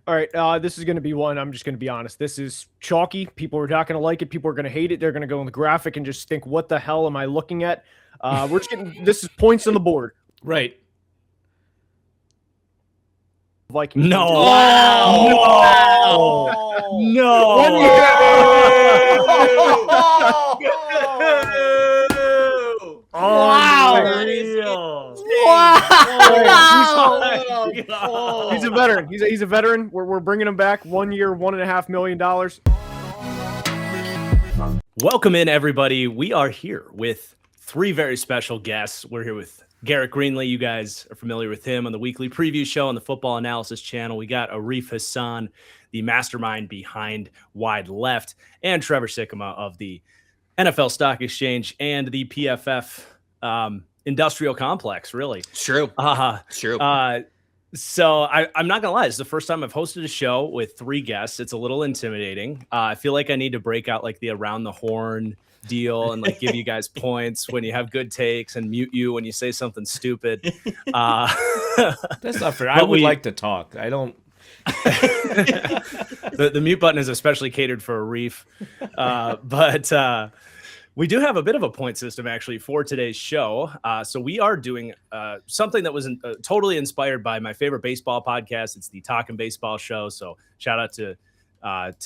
All right, this is going to be one. I'm just going to be honest. This is chalky. People are not going to like it. People are going to hate it. They're going to go in the graphic and just think, "What the hell am I looking at?" We're just getting this is points on the board. Right. Vikings. No. Wow. No. One Wow. That is Wow. He's a veteran. He's a veteran. We're bringing him back. 1 year, $1.5 million. Welcome in, everybody. We are here with three very special guests. We're here with Garret Greenlee. You guys are familiar with him on the weekly preview show on the Football Analysis channel. We got Arif Hasan, the mastermind behind Wide Left, and Trevor Sikkema of the NFL Stock Exchange and the PFF industrial complex, really. It's true. It's true. So I'm not gonna lie, this is the first time I've hosted a show with three guests. It's a little intimidating. I feel like I need to break out like the around the horn deal and like give you guys points when you have good takes and mute you when you say something stupid. That's not fair. I would like to talk. I don't. The mute button is especially catered for Arif, but we do have a bit of a point system actually for today's show. So we are doing something that was totally inspired by my favorite baseball podcast. It's the Talkin' Baseball Show. So shout out to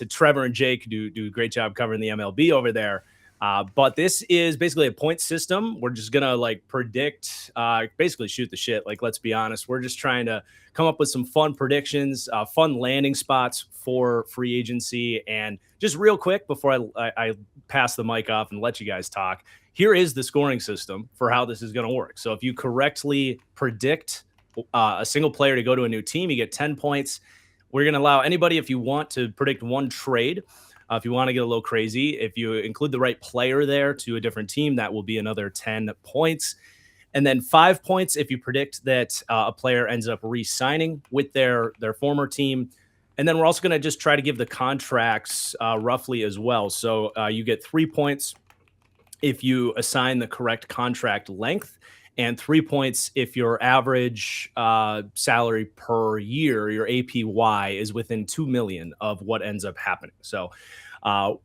Trevor and Jake, who do a great job covering the MLB over there. But this is basically a point system. We're just gonna like predict, basically shoot the shit. Like, let's be honest, we're just trying to come up with some fun predictions, fun landing spots for free agency. And just real quick before I pass the mic off and let you guys talk, here is the scoring system for how this is going to work. So if you correctly predict a single player to go to a new team, you get 10 points. We're going to allow anybody, if you want to predict one trade, if you want to get a little crazy, if you include the right player there to a different team, that will be another 10 points. And then 5 points if you predict that a player ends up re-signing with their former team. And then we're also going to just try to give the contracts roughly as well. So you get 3 points if you assign the correct contract length, and 3 points if your average salary per year, your APY, is within 2 million of what ends up happening. So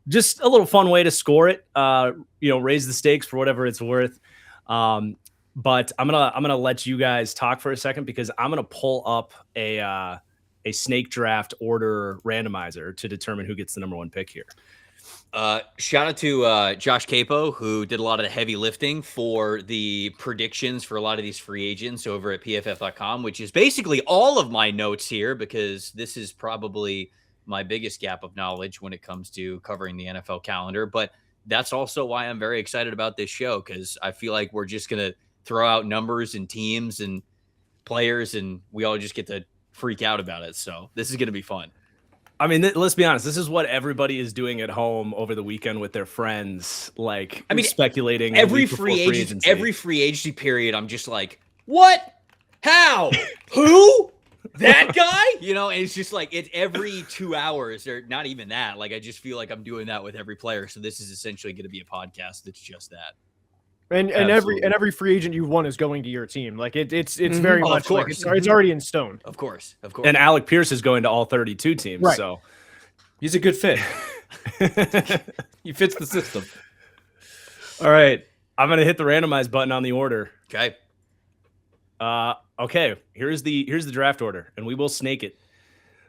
just a little fun way to score it. Raise the stakes for whatever it's worth. But I'm gonna let you guys talk for a second because I'm gonna pull up a snake draft order randomizer to determine who gets the number one pick here. Shout out to Josh Capo, who did a lot of the heavy lifting for the predictions for a lot of these free agents over at pff.com, which is basically all of my notes here because this is probably my biggest gap of knowledge when it comes to covering the NFL calendar. But that's also why I'm very excited about this show, because I feel like we're just going to throw out numbers and teams and players, and we all just get to freak out about it. So this is going to be fun. I mean, let's be honest. This is what everybody is doing at home over the weekend with their friends. Like, speculating every free agency period. I'm just like, what? How? Who? That guy? And it's just like it's every 2 hours, or not even that. Like, I just feel like I'm doing that with every player. So this is essentially going to be a podcast that's just that. And every free agent you've won is going to your team. Like it's very much like it's already in stone. Of course. And Alec Pierce is going to all 32 teams. Right. So He's a good fit. He fits the system. All right, I'm gonna hit the randomize button on the order. Okay. Okay. Here's the draft order, and we will snake it.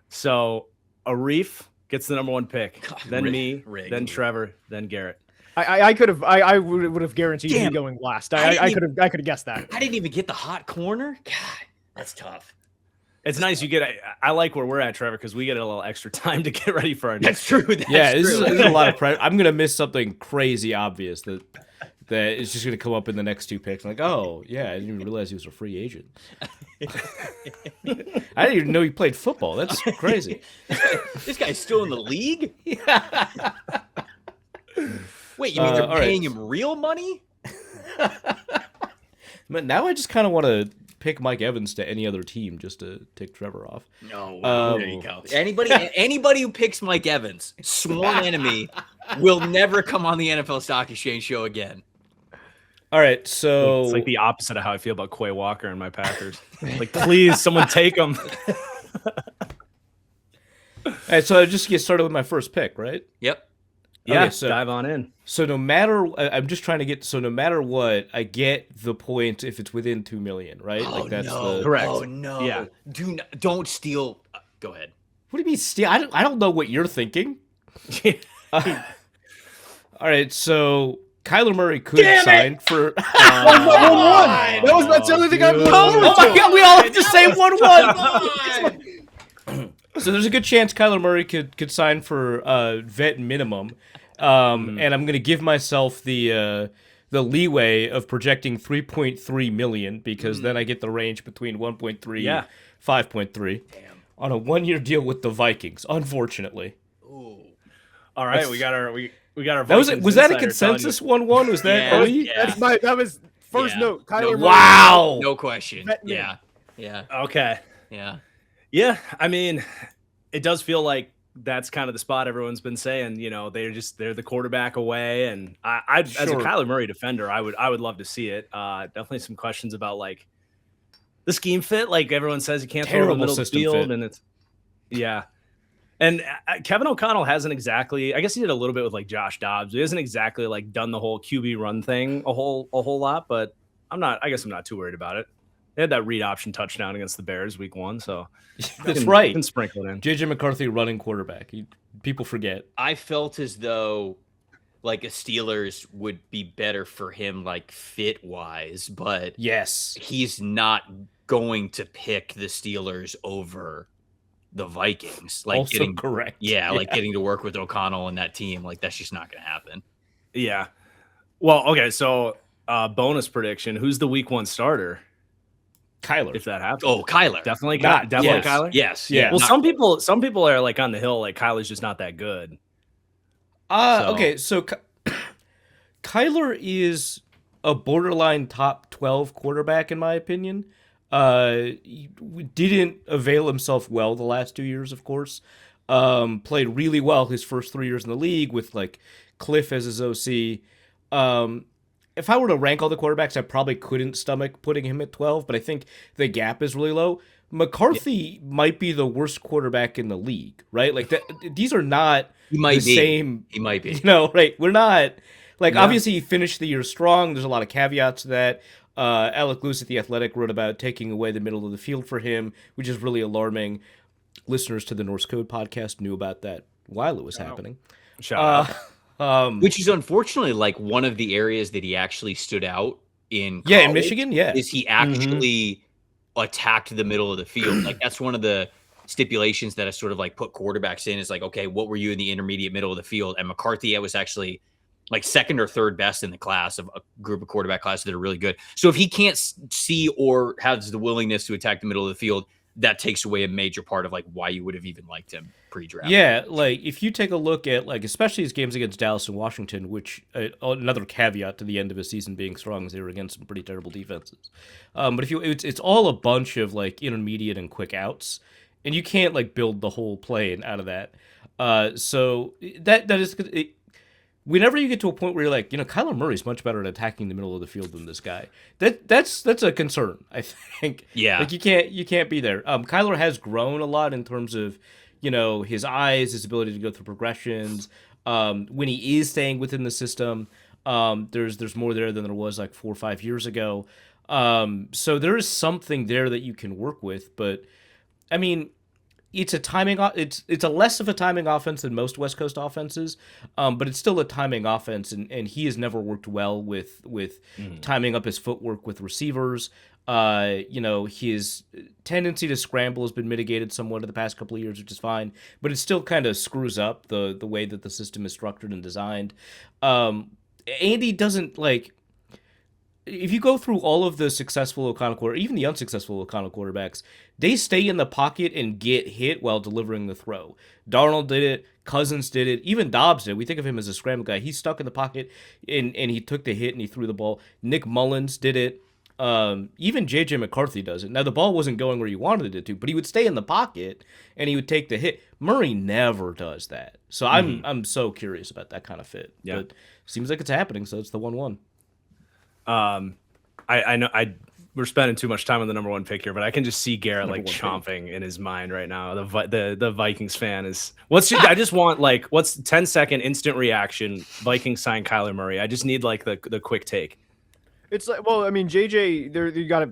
So Arif gets the number one pick, then me, then Trevor, then Garret. I would have guaranteed you going last. I could have guessed that. I didn't even get the hot corner. God, that's tough. It's nice you get. I like where we're at, Trevor, because we get a little extra time to get ready for our That's next. true. This is a lot of pressure. I'm gonna miss something crazy obvious that is just gonna come up in the next two picks. I'm like, oh yeah, I didn't even realize he was a free agent. I didn't even know he played football. That's crazy. This guy's still in the league. Wait, you mean they're paying him real money? But now I just kind of want to pick Mike Evans to any other team just to tick Trevor off. No, there you go. Anybody who picks Mike Evans, sworn enemy, will never come on the NFL Stock Exchange show again. All right, so it's like the opposite of how I feel about Quay Walker and my Packers. Like, please, someone take him. right, so I just get started with my first pick, right? Yep. Yeah, Okay, so dive on in. So no matter, I'm just trying to get. So no matter what, I get the point if it's within 2 million, right? Oh, Like that's no. the Correct. Oh, no. Yeah. Don't steal. Go ahead. What do you mean steal? I don't know what you're thinking. All right, so Kyler Murray could sign for. That was that's the only thing I dude. looked forward Oh my to. God, we all have to say 1-1. So there's a good chance Kyler Murray could sign for vet minimum, and I'm gonna give myself the leeway of projecting 3.3 million because then I get the range between 1.3 Yeah. and 5.3 on a 1-year deal with the Vikings. Unfortunately, All right, we got our that was Vikings was that a insider telling you- consensus 1-1? Was that Yeah. Lee? Yeah. That was first Yeah. note. Kyler Murray. Wow. No question. Vet min. Yeah. Okay. Yeah. Yeah, I mean, it does feel like that's kind of the spot everyone's been saying. You know, they're the quarterback away, and I as a Sure. Kyler Murray defender, I would love to see it. Definitely some questions about like the scheme fit. Like everyone says, you can't throw in the Terrible middle of the system field, fit. and it's And Kevin O'Connell hasn't exactly. I guess he did a little bit with like Josh Dobbs. He hasn't exactly like done the whole QB run thing a whole lot, but I guess I'm not too worried about it. They had that read option touchdown against the Bears week 1, so That's right. Can sprinkle it in. JJ McCarthy running quarterback. People forget. I felt as though like a Steelers would be better for him, like fit wise, but Yes. he's not going to pick the Steelers over the Vikings. Like Also correct. Yeah, like getting to work with O'Connell and that team, like that's just not going to happen. Yeah. Well, okay. So, bonus prediction: who's the week 1 starter Kyler. if that happens? Oh, Kyler. Definitely, Not- definitely yes. Kyler. Yes. Yeah. Well, not- some people are like on the hill, like Kyler's just not that good. Okay, so Kyler is a borderline top 12 quarterback in my opinion. He didn't avail himself well the last 2 years, of course. Played really well his first 3 years in the league with like Cliff as his OC. If I were to rank all the quarterbacks, I probably couldn't stomach putting him at 12, but I think the gap is really low. McCarthy might be the worst quarterback in the league, right? Like these are not He might the be. same. He might be. You know, right? We're not like Yeah. obviously he finished the year strong. There's a lot of caveats to that. Alec Lewis at The Athletic wrote about taking away the middle of the field for him, which is really alarming. Listeners to the Norse Code podcast knew about that while it was happening. Shout out. Which is unfortunately like one of the areas that he actually stood out in. Yeah, in college, Michigan, yeah. is he actually attacked the middle of the field? Like that's one of the stipulations that I sort of like put quarterbacks in. Is like, okay, what were you in the intermediate middle of the field? And McCarthy, I was actually like second or third best in the class of a group of quarterback classes that are really good. So if he can't see or has the willingness to attack the middle of the field, that takes away a major part of like why you would have even liked him pre-draft. Yeah, like if you take a look at like especially his games against Dallas and Washington, which another caveat to the end of his season being strong is they were against some pretty terrible defenses. But if it's all a bunch of like intermediate and quick outs, and you can't like build the whole play out of that. So that is. Whenever you get to a point where you're like, Kyler Murray's much better at attacking the middle of the field than this guy. That's a concern, I think. Yeah. Like you can't be there. Kyler has grown a lot in terms of, his eyes, his ability to go through progressions. When he is staying within the system, there's more there than there was like 4 or 5 years ago. So there is something there that you can work with, but I mean, it's a less of a timing offense than most West Coast offenses, but it's still a timing offense, and he has never worked well with timing up his footwork with receivers. His tendency to scramble has been mitigated somewhat in the past couple of years, which is fine, but it still kind of screws up the way that the system is structured and designed. Andy doesn't like. If you go through all of the successful O'Connell quarterbacks, even the unsuccessful O'Connell quarterbacks, they stay in the pocket and get hit while delivering the throw. Darnold did it. Cousins did it. Even Dobbs did. We think of him as a scramble guy. He's stuck in the pocket and he took the hit and he threw the ball. Nick Mullins did it. Even JJ McCarthy does it. Now, the ball wasn't going where you wanted it to, but he would stay in the pocket and he would take the hit. Murray never does that. So I'm so curious about that kind of fit. Yeah. But seems like it's happening, so it's the 1-1. I know we're spending too much time on the number 1 pick here, but I can just see Garrett like Number 1 chomping in his mind right now. The Vikings fan is I just want like what's 10-second instant reaction. Vikings sign Kyler Murray. I just need like the quick take. It's like, well, I mean, JJ,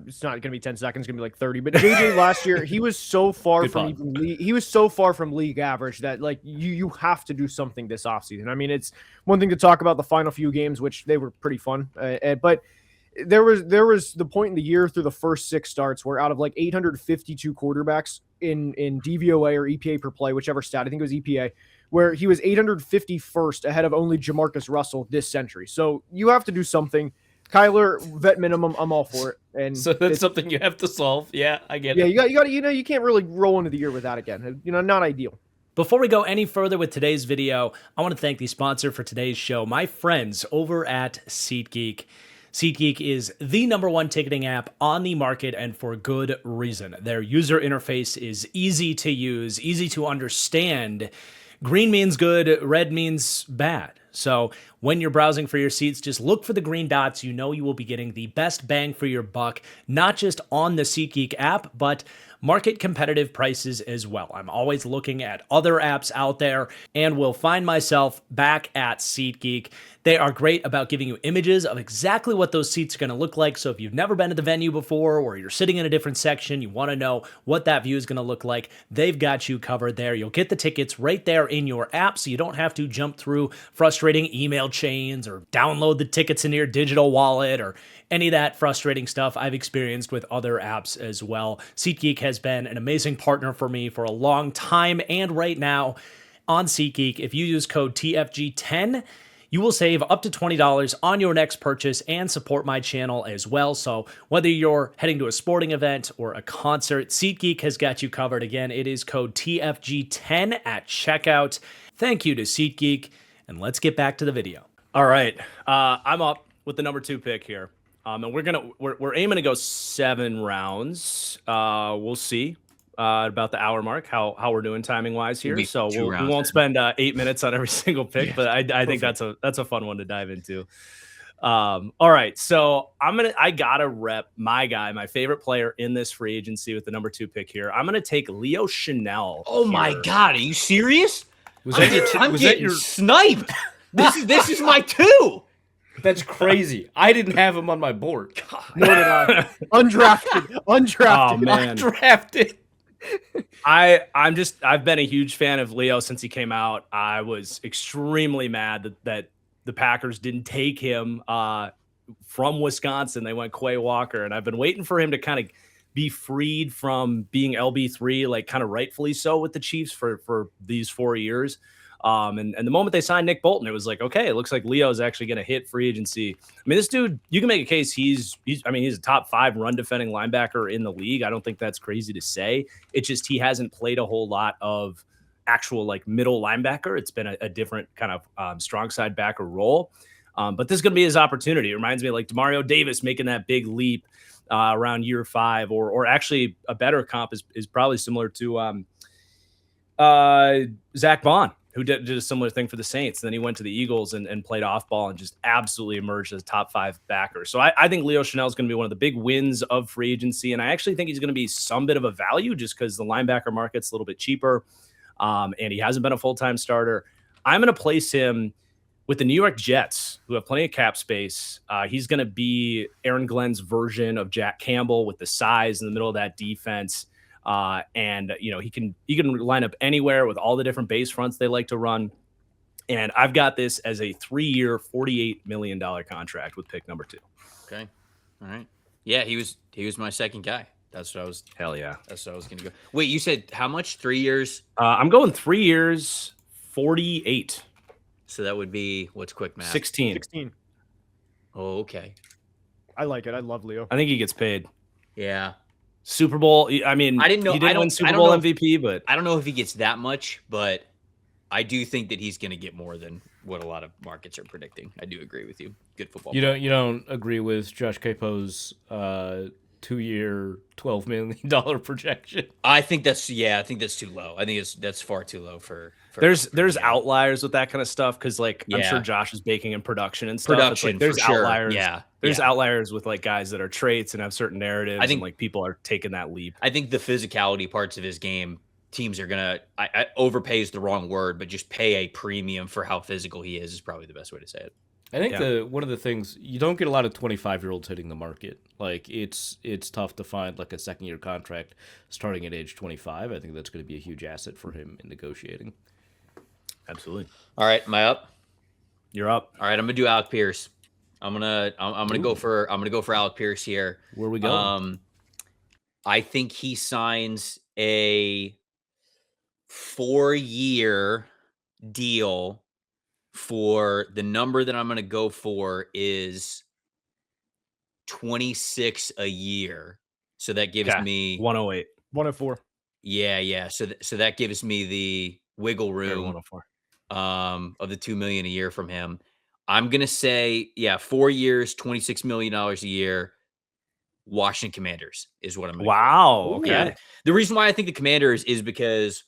it's not gonna be 10 seconds, it's gonna be like 30. But JJ last year, he was so far he was so far from league average that like you have to do something this offseason. I mean, it's one thing to talk about the final few games, which they were pretty fun, but there was the point in the year through the first 6 starts where out of like 852 quarterbacks in DVOA or EPA per play, whichever stat, I think it was EPA, where he was 851st ahead of only Jamarcus Russell this century. So you have to do something. Kyler, vet minimum, I'm all for it. And so that's something you have to solve. Yeah, I get it. Yeah, you got you can't really roll into the year with that again. Not ideal. Before we go any further with today's video, I want to thank the sponsor for today's show, my friends over at SeatGeek. SeatGeek is the #1 ticketing app on the market, and for good reason. Their user interface is easy to use, easy to understand. Green means good, red means bad. So when you're browsing for your seats, just look for the green dots. You know you will be getting the best bang for your buck, not just on the SeatGeek app, but market competitive prices as well. I'm always looking at other apps out there and will find myself back at SeatGeek. They are great about giving you images of exactly what those seats are going to look like. So if you've never been to the venue before, or you're sitting in a different section, you want to know what that view is going to look like, they've got you covered there. You'll get the tickets right there in your app, so you don't have to jump through frustrating email chains or download the tickets into your digital wallet or any of that frustrating stuff I've experienced with other apps as well. SeatGeek has been an amazing partner for me for a long time, and right now on SeatGeek, if you use code TFG10, you will save up to $20 on your next purchase and support my channel as well. So whether you're heading to a sporting event or a concert, SeatGeek has got you covered. Again, it is code TFG10 at checkout. Thank you to SeatGeek, and let's get back to the video. All right, I'm up with the number 2 pick here. And we're aiming to go 7 rounds. We'll see about the hour mark how we're doing timing wise here. So we won't spend 8 minutes on every single pick, yeah, but I think that's a fun one to dive into. All right, so I gotta rep my guy, my favorite player in this free agency with the number 2 pick here. I'm gonna take Leo Chanel. Oh here. My God, are you serious? I'm getting sniped. This is my 2. That's crazy. I didn't have him on my board. Nor did I. Undrafted. Oh man. Undrafted. I've been a huge fan of Leo since he came out. I was extremely mad that the Packers didn't take him from Wisconsin. They went Quay Walker, and I've been waiting for him to kind of be freed from being LB3, like kind of rightfully so with the Chiefs for these 4 years. And the moment they signed Nick Bolton, it was like, okay, it looks like Leo is actually going to hit free agency. I mean, this dude, you can make a case he's a top 5 run defending linebacker in the league. I don't think that's crazy to say. It's just he hasn't played a whole lot of actual like middle linebacker. It's been a different kind of strong side backer role. But this is going to be his opportunity. It reminds me of like Demario Davis making that big leap around year 5, or actually a better comp is probably similar to Zach Bond, who did a similar thing for the Saints. And then he went to the Eagles and played off ball and just absolutely emerged as a top 5 backer. So I think Leo Chanel is going to be one of the big wins of free agency. And I actually think he's going to be some bit of a value just because the linebacker market's a little bit cheaper. And he hasn't been a full-time starter. I'm going to place him with the New York Jets, who have plenty of cap space. He's going to be Aaron Glenn's version of Jack Campbell with the size in the middle of that defense. And he can line up anywhere with all the different base fronts they like to run. And I've got this as a 3-year, $48 million contract with pick number 2. Okay. All right. Yeah, he was my second guy. That's what I was. Hell yeah. That's what I was going to go. Wait, you said how much? 3 years? I'm going 3 years, 48. So that would be, what's quick math? 16. Oh, okay. I like it. I love Leo. I think he gets paid. Yeah. Super Bowl. I mean, I didn't know. He didn't win Super Bowl MVP, but I don't know if he gets that much, but I do think that he's going to get more than what a lot of markets are predicting. I do agree with you. Good football. You don't agree with Josh Capo's 2-year, $12 million projection. I think that's too low. I think that's far too low for there's outliers with that kind of stuff because like I'm sure Josh is baking in production and stuff. It's like, there's outliers. Sure. There's outliers with like guys that are traits and have certain narratives. I think like people are taking that leap. I think the physicality parts of his game, teams are gonna overpay is the wrong word, but just pay a premium for how physical he is probably the best way to say it. I think one of the things, you don't get a lot of 25-year-olds hitting the market. Like it's tough to find like a second-year contract starting at age 25. I think that's going to be a huge asset for him in negotiating. Absolutely. All right, am I up? You're up. All right, I'm gonna do Alec Pierce. I'm gonna go for Alec Pierce here. Where are we going? I think he signs a 4-year deal for the number that I'm going to go for is 26 a year. So that gives me 108, 104. Yeah. So that gives me the wiggle room 104 of the $2 million a year from him. I'm going to say, 4 years, $26 million a year. Washington Commanders is what I'm going to Wow. Okay. Yeah. The reason why I think the Commanders is because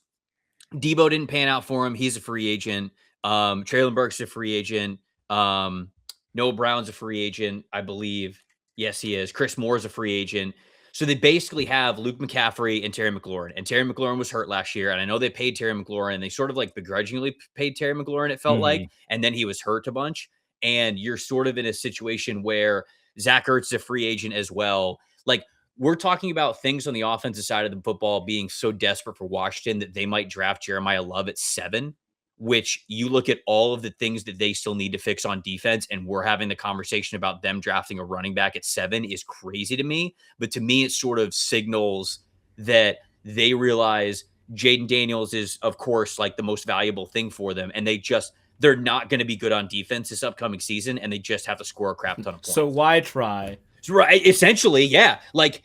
Debo didn't pan out for him. He's a free agent. Traylon Burks is a free agent. Noah Brown's a free agent, I believe. Yes, he is. Chris Moore's a free agent. So they basically have Luke McCaffrey and Terry McLaurin. And Terry McLaurin was hurt last year. And I know they paid Terry McLaurin. And they sort of like begrudgingly paid Terry McLaurin, it felt like. And then he was hurt a bunch. And you're sort of in a situation where Zach Ertz is a free agent as well. Like, we're talking about things on the offensive side of the football being so desperate for Washington that they might draft Jeremiah Love at 7, which you look at all of the things that they still need to fix on defense, and we're having the conversation about them drafting a running back at 7 is crazy to me. But to me, it sort of signals that they realize Jaden Daniels is, of course, like the most valuable thing for them, and they're not going to be good on defense this upcoming season, and they just have to score a crap ton of points. So why try? Right. Essentially, yeah. Like,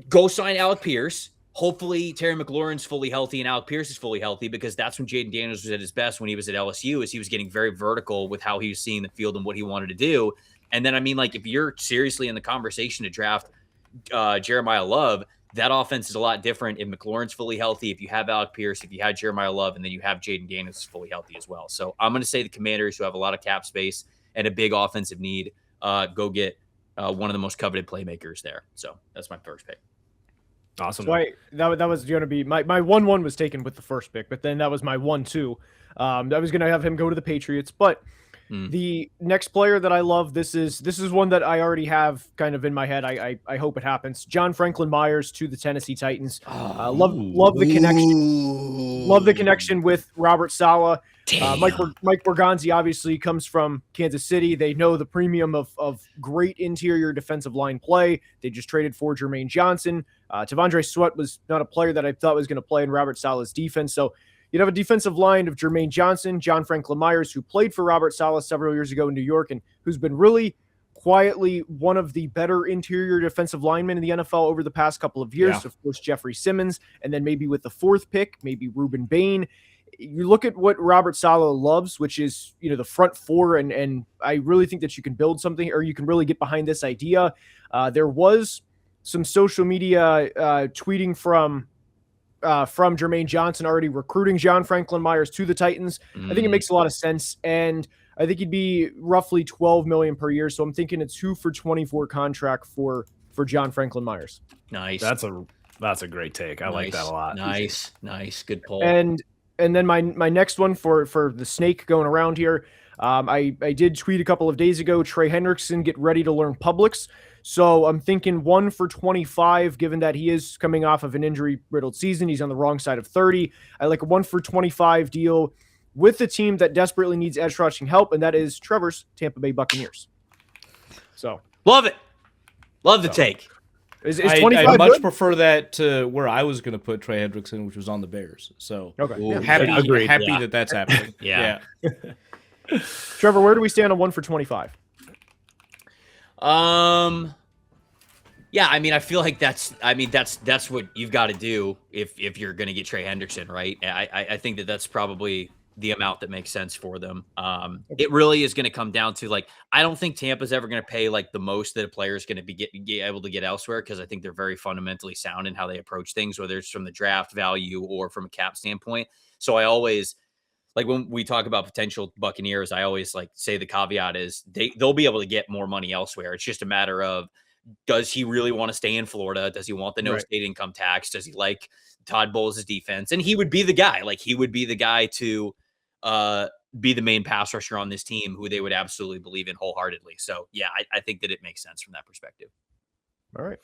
go sign Alec Pierce. Hopefully Terry McLaurin's fully healthy and Alec Pierce is fully healthy, because that's when Jaden Daniels was at his best when he was at LSU, is he was getting very vertical with how he was seeing the field and what he wanted to do. And then, I mean, like, if you're seriously in the conversation to draft Jeremiah Love, that offense is a lot different if McLaurin's fully healthy, if you have Alec Pierce, if you had Jeremiah Love, and then you have Jaden Daniels fully healthy as well. So I'm going to say the Commanders, who have a lot of cap space and a big offensive need, go get one of the most coveted playmakers there. So that's my first pick. Awesome. So that was going to be my 1-1 was taken with the first pick, but then that was my 1-2. I was going to have him go to the Patriots, but the next player that I love, this is one that I already have kind of in my head. I hope it happens. John Franklin Myers to the Tennessee Titans. Love the connection. Love the connection with Robert Saleh. Mike Bergonzi obviously comes from Kansas City. They know the premium of great interior defensive line play. They just traded for Jermaine Johnson. Tavondre Sweat was not a player that I thought was going to play in Robert Saleh's defense. So you'd have a defensive line of Jermaine Johnson, John Franklin Myers, who played for Robert Saleh several years ago in New York and who's been really quietly one of the better interior defensive linemen in the NFL over the past couple of years. Yeah. Of course, Jeffrey Simmons, and then maybe with the fourth pick, maybe Ruben Bain. You look at what Robert Saleh loves, which is, the front four, and I really think that you can build something, or you can really get behind this idea. There was some social media tweeting from Jermaine Johnson already recruiting John Franklin Myers to the Titans. I think it makes a lot of sense, and I think he'd be roughly $12 million per year. So I'm thinking a 2 for $24 contract for John Franklin Myers. Nice. That's a great take. I like that a lot. Nice. Good pull. And then my next one for the snake going around here, I did tweet a couple of days ago, Trey Hendrickson, get ready to learn Publix. So I'm thinking 1 for $25, given that he is coming off of an injury-riddled season. He's on the wrong side of 30. I like a 1 for $25 deal with the team that desperately needs edge rushing help, and that is Trevor's Tampa Bay Buccaneers. So love it. Love the take. Is 25 I much good? prefer that to where I was going to put Trey Hendrickson, which was on the Bears. So okay. Ooh, happy yeah. that that's happening. Yeah. Trevor, where do we stand on 1 for $25? Yeah, I mean, I feel like that's what you've got to do if you're going to get Trey Hendrickson, right? I think that's probably the amount that makes sense for them. It really is going to come down to like, I don't think Tampa's ever going to pay like the most that a player is going to be able to get elsewhere, because I think they're very fundamentally sound in how they approach things, whether it's from the draft value or from a cap standpoint. So I always like when we talk about potential Buccaneers, I always like say the caveat is they'll be able to get more money elsewhere. It's just a matter of, does he really want to stay in Florida? Does he want the no state income tax? Does he like Todd Bowles' defense? And he would be the guy. Like he would be the guy to be the main pass rusher on this team, who they would absolutely believe in wholeheartedly. So yeah, I think that it makes sense from that perspective. All right.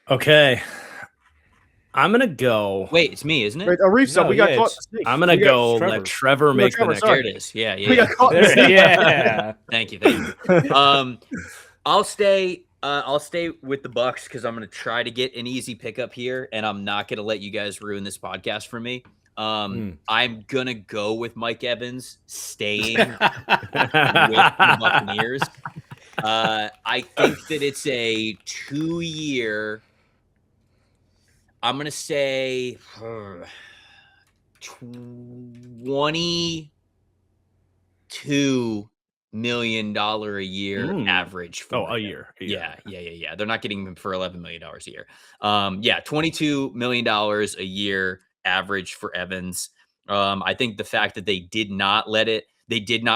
Okay. I'm gonna go. Wait, it's me, isn't it? Wait, Arif, No, we got yeah, caught. I'm gonna go Trevor. let Trevor make Trevor, the next. There it is. Yeah, We got caught. Yeah. Thank you. I'll stay with the Bucks because I'm going to try to get an easy pickup here, and I'm not going to let you guys ruin this podcast for me. I'm going to go with Mike Evans staying with the Buccaneers. I think that it's a 2-year. I'm going to say $22 million a year average. For a year. Yeah. They're not getting him for $11 million a year. $22 million a year average for Evans. I think the fact that they did not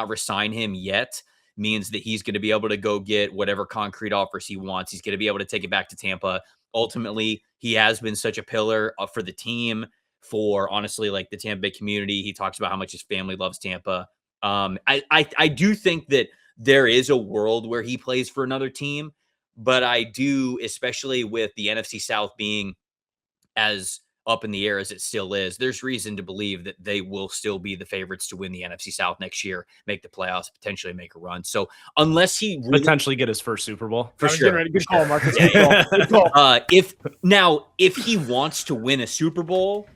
resign him yet means that he's going to be able to go get whatever concrete offers he wants. He's going to be able to take it back to Tampa. Ultimately, he has been such a pillar for the team, for honestly, like the Tampa Bay community. He talks about how much his family loves Tampa. I do think that there is a world where he plays for another team, but I do, especially with the NFC South being as up in the air as it still is, there's reason to believe that they will still be the favorites to win the NFC South next year, make the playoffs, potentially make a run. So unless he really potentially get his first Super Bowl, for sure. Good call, Marcus. Good call. If he wants to win a Super Bowl,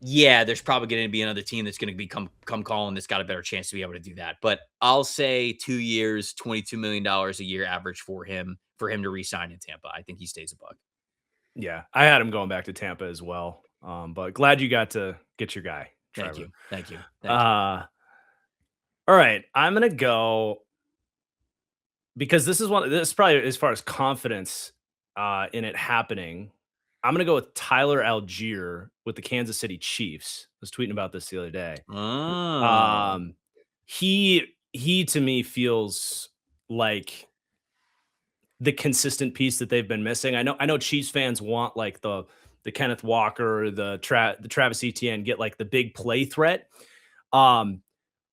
yeah, there's probably going to be another team that's going to come calling that's got a better chance to be able to do that. But I'll say 2 years, $22 million a year average for him to re-sign in Tampa. I think he stays a Buck. Yeah, I had him going back to Tampa as well. But glad you got to get your guy. Trevor. Thank you. All right, I'm gonna go because this is probably as far as confidence in it happening. I'm going to go with Tyler Algier with the Kansas City Chiefs. I was tweeting about this the other day. He to me feels like the consistent piece that they've been missing. I know Chiefs fans want like the Kenneth Walker, the Travis Etienne, get like the big play threat.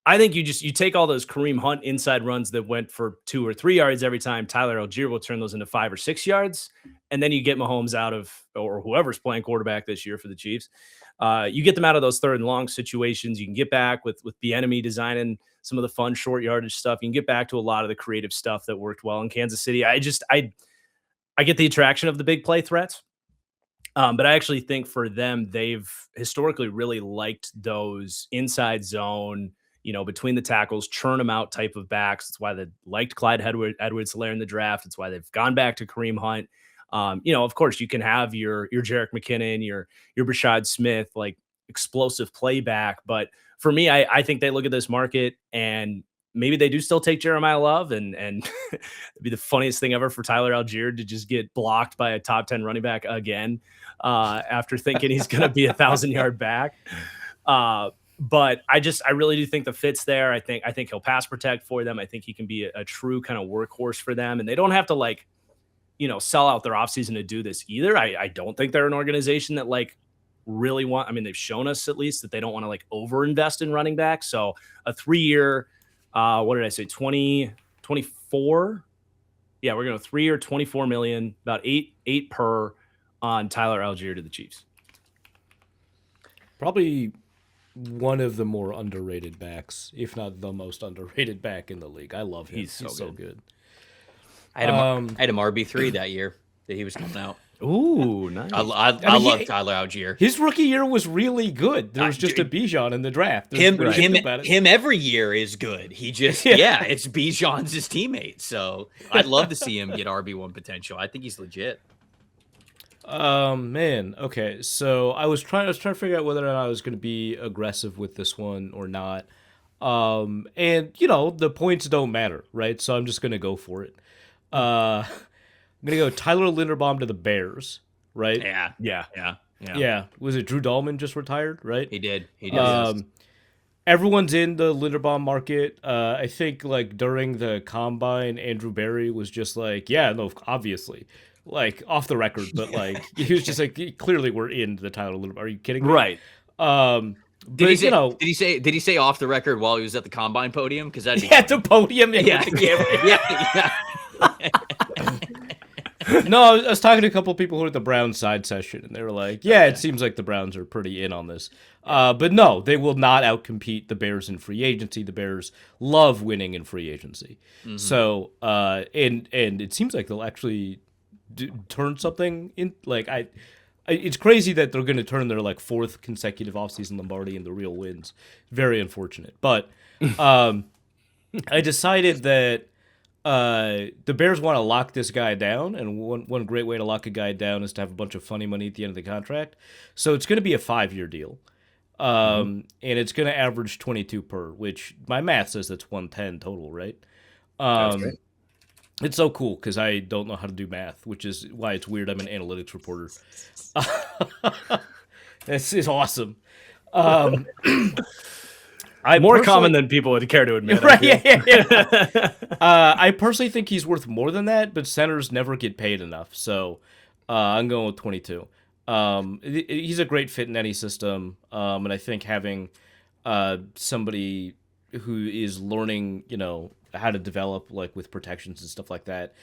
I think you take all those Kareem Hunt inside runs that went for 2 or 3 yards every time. Tyler Algier will turn those into 5 or 6 yards. And then you get Mahomes out of, or whoever's playing quarterback this year for the Chiefs. You get them out of those 3rd and long situations. You can get back with the enemy designing some of the fun short yardage stuff. You can get back to a lot of the creative stuff that worked well in Kansas City. I get the attraction of the big play threats. But I actually think for them, they've historically really liked those inside zone, between the tackles, churn them out type of backs. That's why they liked Clyde Edwards-Helaire in the draft. It's why they've gone back to Kareem Hunt. Of course, you can have your Jerick McKinnon, your Brashad Smith, like explosive playback. But for me, I think they look at this market and maybe they do still take Jeremiah Love, and it'd be the funniest thing ever for Tyler Algier to just get blocked by a top 10 running back again after thinking he's going to be 1,000-yard back. But I really do think the fit's there. I think he'll pass protect for them. I think he can be a true kind of workhorse for them, and they don't have to sell out their offseason to do this either. I don't think they're an organization that really want. I mean, they've shown us at least that they don't want to overinvest in running back. So a 3-year, what did I say? 24. Yeah, we're going to 3-year, $24 million, about eight per on Tyler Algier to the Chiefs. Probably one of the more underrated backs, if not the most underrated back in the league. I love him. He's so good. I had him RB3 that year that he was coming out. Ooh, nice. I love Tyler Algier. His rookie year was really good. There was just a Bijan in the draft. Him every year is good. He just it's Bijan's his teammate. So I'd love to see him get RB1 potential. I think he's legit. Man, okay. So I was trying to figure out whether or not I was going to be aggressive with this one or not. And the points don't matter, right? So I'm just going to go for it. I'm going to go Tyler Linderbaum to the Bears, right? Yeah. Was it Drew Dahlman just retired, right? He did. Yes. Everyone's in the Linderbaum market. I think like during the combine, Andrew Berry was just like, yeah, no, obviously, like off the record, but like he was just like, clearly we're in the Tyler Linderbaum. Are you kidding me? Right. But Did he say off the record while he was at the combine podium? Because that'd be at the podium. yeah. No, I was talking to a couple of people who were at the Browns side session, and they were like, yeah, it seems like the Browns are pretty in on this. But no, they will not outcompete the Bears in free agency. The Bears love winning in free agency. Mm-hmm. So, and it seems like they'll actually turn something in. Like, it's crazy that they're going to turn their like fourth consecutive offseason Lombardi into real wins. Very unfortunate. But I decided that the Bears want to lock this guy down, and one great way to lock a guy down is to have a bunch of funny money at the end of the contract. So it's going to be a 5-year deal, and it's going to average 22 per, which my math says that's 110 total, right? That's great. It's so cool because I don't know how to do math, which is why it's weird I'm an analytics reporter. This is awesome. More common than people would care to admit. Right, yeah. I personally think he's worth more than that, but centers never get paid enough. So I'm going with 22. He's a great fit in any system. And I think having somebody who is learning, how to develop like with protections and stuff like that,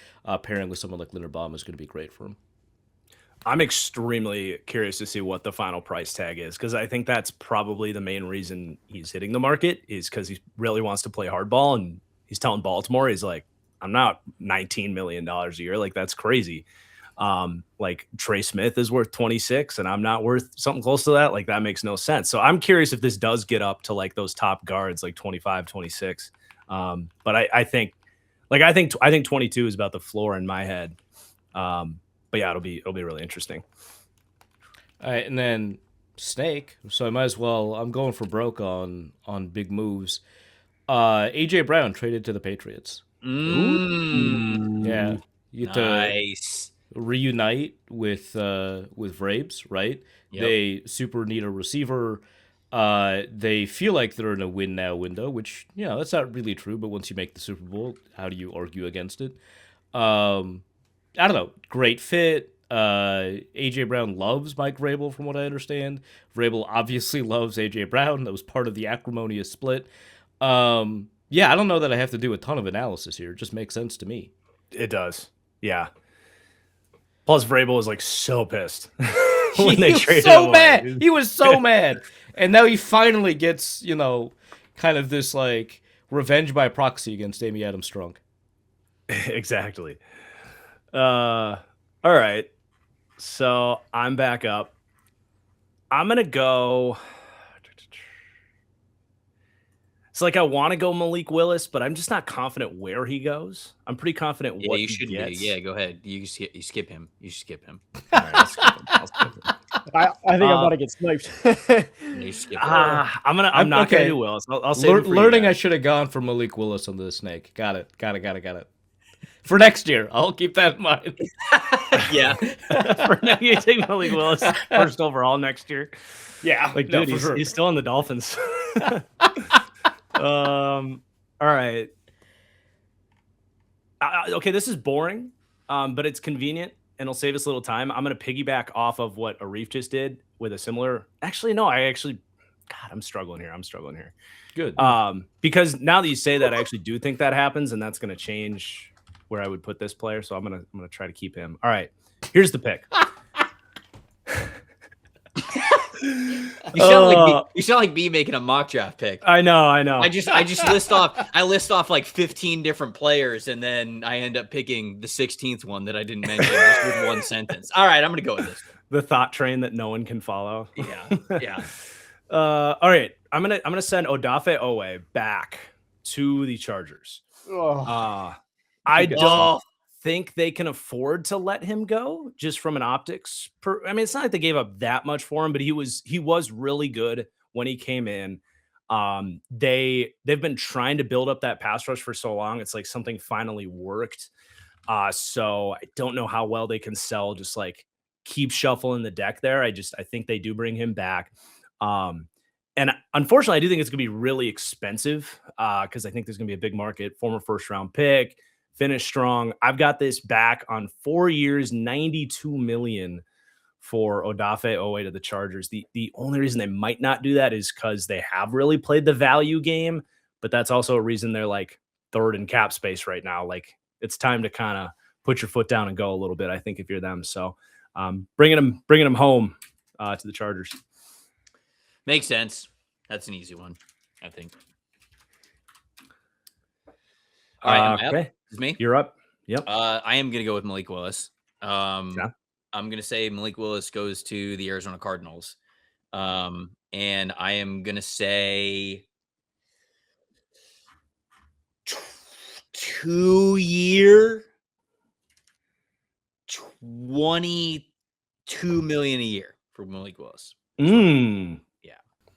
pairing with someone like Linderbaum is going to be great for him. I'm extremely curious to see what the final price tag is, because I think that's probably the main reason he's hitting the market, is because he really wants to play hardball, and he's telling Baltimore, he's like, I'm not $19 million a year. Like, that's crazy. Like Trey Smith is worth 26 and I'm not worth something close to that. Like, that makes no sense. So I'm curious if this does get up to like those top guards, like 25, 26. But I think 22 is about the floor in my head. But yeah, it'll be really interesting. All right, and then Snake. So I might as well. I'm going for broke on big moves. AJ Brown traded to the Patriots. Yeah, you get nice. To reunite with Vrabes, right? Yep. They super need a receiver. They feel like they're in a win now window, which that's not really true. But once you make the Super Bowl, how do you argue against it? I don't know. Great fit. AJ Brown loves Mike Vrabel, from what I understand. Vrabel obviously loves AJ Brown. That was part of the acrimonious split. I don't know that I have to do a ton of analysis here. It just makes sense to me. It does. Yeah. Plus, Vrabel was like so pissed when they traded him. So mad. He was so mad. And now he finally gets, kind of this like revenge by proxy against Amy Adams Strunk. Exactly. All right. So I'm back up. I'm going to go. It's like I want to go Malik Willis, but I'm just not confident where he goes. I'm pretty confident what you he should gets. Yeah, go ahead. You skip him. You should skip him. All right, I'll skip him. I think I'm about to get sniped. I'm not going to do Willis. I'll say learning I should have gone for Malik Willis on the Snake. Got it. For next year, I'll keep that in mind. Yeah. For now, you take Malik Willis first overall next year. Yeah. Like, dude, he's still on the Dolphins. All right. Okay, this is boring, but it's convenient and it'll save us a little time. I'm going to piggyback off of what Arif just did with a similar. Actually, no, God, I'm struggling here. Good. Because now that you say that, I actually do think that happens, and that's going to change where I would put this player. So I'm gonna try to keep him. All right, here's the pick. You sound like me making a mock draft pick. I know. I just list off like 15 different players, and then I end up picking the 16th one that I didn't mention just with one sentence. All right, I'm gonna go with this one. The thought train that no one can follow. Yeah. All right, I'm gonna send Odafe Owe back to the Chargers. I don't think they can afford to let him go just from an optics. I mean, it's not like they gave up that much for him, but he was really good when he came in. They've been trying to build up that pass rush for so long. It's like something finally worked. So I don't know how well they can sell, just like keep shuffling the deck there. I think they do bring him back. And unfortunately, I do think it's going to be really expensive because I think there's going to be a big market. Former first-round pick, finished strong. I've got this back on 4 years, $92 million for Odafe Owe to the Chargers. The only reason they might not do that is because they have really played the value game, but that's also a reason they're like third in cap space right now. Like it's time to kind of put your foot down and go a little bit, I think, if you're them. So bringing them home to the Chargers. Makes sense. That's an easy one, I think. All right, am I up? It's me. You're up. Yep. I am gonna go with Malik Willis. Yeah. I'm gonna say Malik Willis goes to the Arizona Cardinals. And I am gonna say 2 year, $22 million a year for Malik Willis.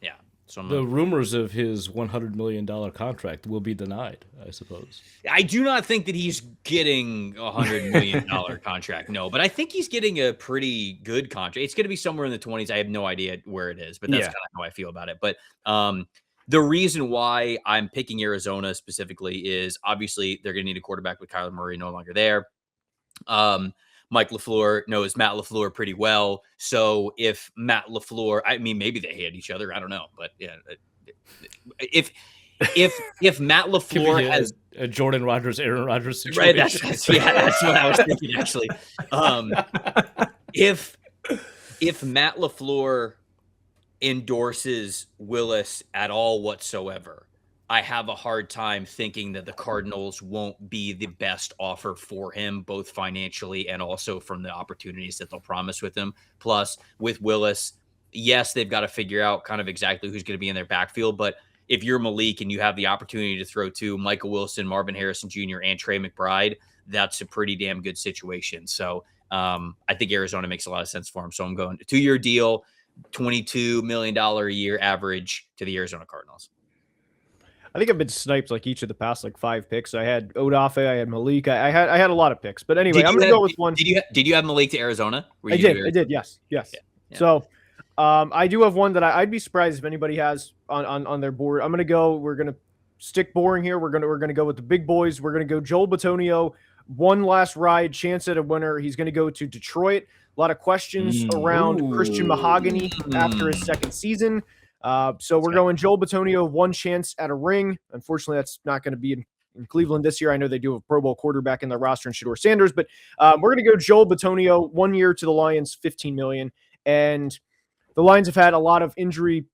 Yeah. So the rumors of his $100 million contract will be denied, I suppose. I do not think that he's getting a $100 million contract. No, but I think he's getting a pretty good contract. It's going to be somewhere in the 20s. I have no idea where it is, but that's kind of how I feel about it. But the reason why I'm picking Arizona specifically is obviously they're going to need a quarterback with Kyler Murray no longer there. Mike LaFleur knows Matt LaFleur pretty well. So if Matt LaFleur, I mean, maybe they hate each other. I don't know. But yeah, if Matt LaFleur has a Jordan Rodgers, Aaron Rodgers situation. Right. That's what I was thinking, actually. If Matt LaFleur endorses Willis at all whatsoever, I have a hard time thinking that the Cardinals won't be the best offer for him, both financially and also from the opportunities that they'll promise with him. Plus, with Willis, yes, they've got to figure out kind of exactly who's going to be in their backfield. But if you're Malik and you have the opportunity to throw to Michael Wilson, Marvin Harrison Jr., and Trey McBride, that's a pretty damn good situation. So I think Arizona makes a lot of sense for him. So I'm going 2-year deal, $22 million a year average to the Arizona Cardinals. I think I've been sniped like each of the past like 5 picks. I had Odafe, I had Malik, I had a lot of picks. But anyway, I'm gonna go with one. Did you have Malik to Arizona? I did. Yes. Yeah. So I do have one that I'd be surprised if anybody has on their board. I'm gonna go. We're gonna stick boring here. We're gonna go with the big boys. We're gonna go Joel Bitonio. One last ride, chance at a winner. He's gonna go to Detroit. A lot of questions around Christian Mahogany after his second season. So we're going Joel Bitonio, one chance at a ring. Unfortunately, that's not going to be in Cleveland this year. I know they do have a Pro Bowl quarterback in their roster in Shedeur Sanders, but we're going to go Joel Bitonio, 1 year to the Lions, $15 million. And the Lions have had a lot of injuries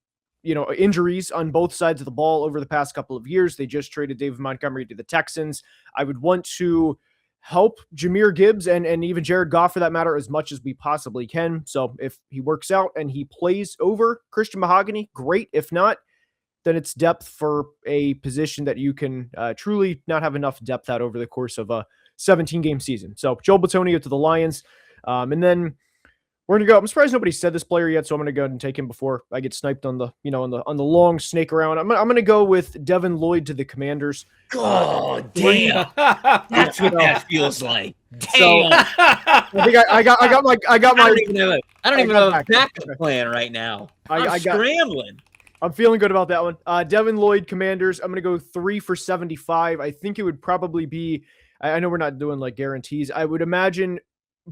on both sides of the ball over the past couple of years. They just traded David Montgomery to the Texans. I would want to help Jahmyr Gibbs and even Jared Goff for that matter as much as we possibly can. So if he works out and he plays over Christian Mahogany, great. If not, then it's depth for a position that you can truly not have enough depth out over the course of a 17-game season. So Joel Bitonio to the Lions. And then we're going to go. I'm surprised nobody said this player yet, so I'm going to go ahead and take him before I get sniped on the long snake around. I'm going to go with Devin Lloyd to the Commanders. God damn. That's what that feels like. Damn. So, I got my I don't even have a backup plan right now. I'm scrambling. I'm feeling good about that one. Devin Lloyd, Commanders. I'm going to go 3 for 75. I think it would probably be, I know we're not doing like guarantees. I would imagine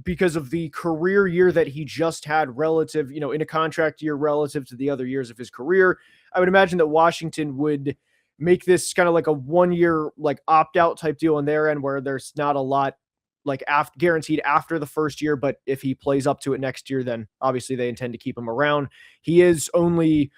because of the career year that he just had relative, in a contract year relative to the other years of his career, I would imagine that Washington would make this kind of like a 1 year, like opt-out type deal on their end where there's not a lot like guaranteed after the first year. But if he plays up to it next year, then obviously they intend to keep him around. He is only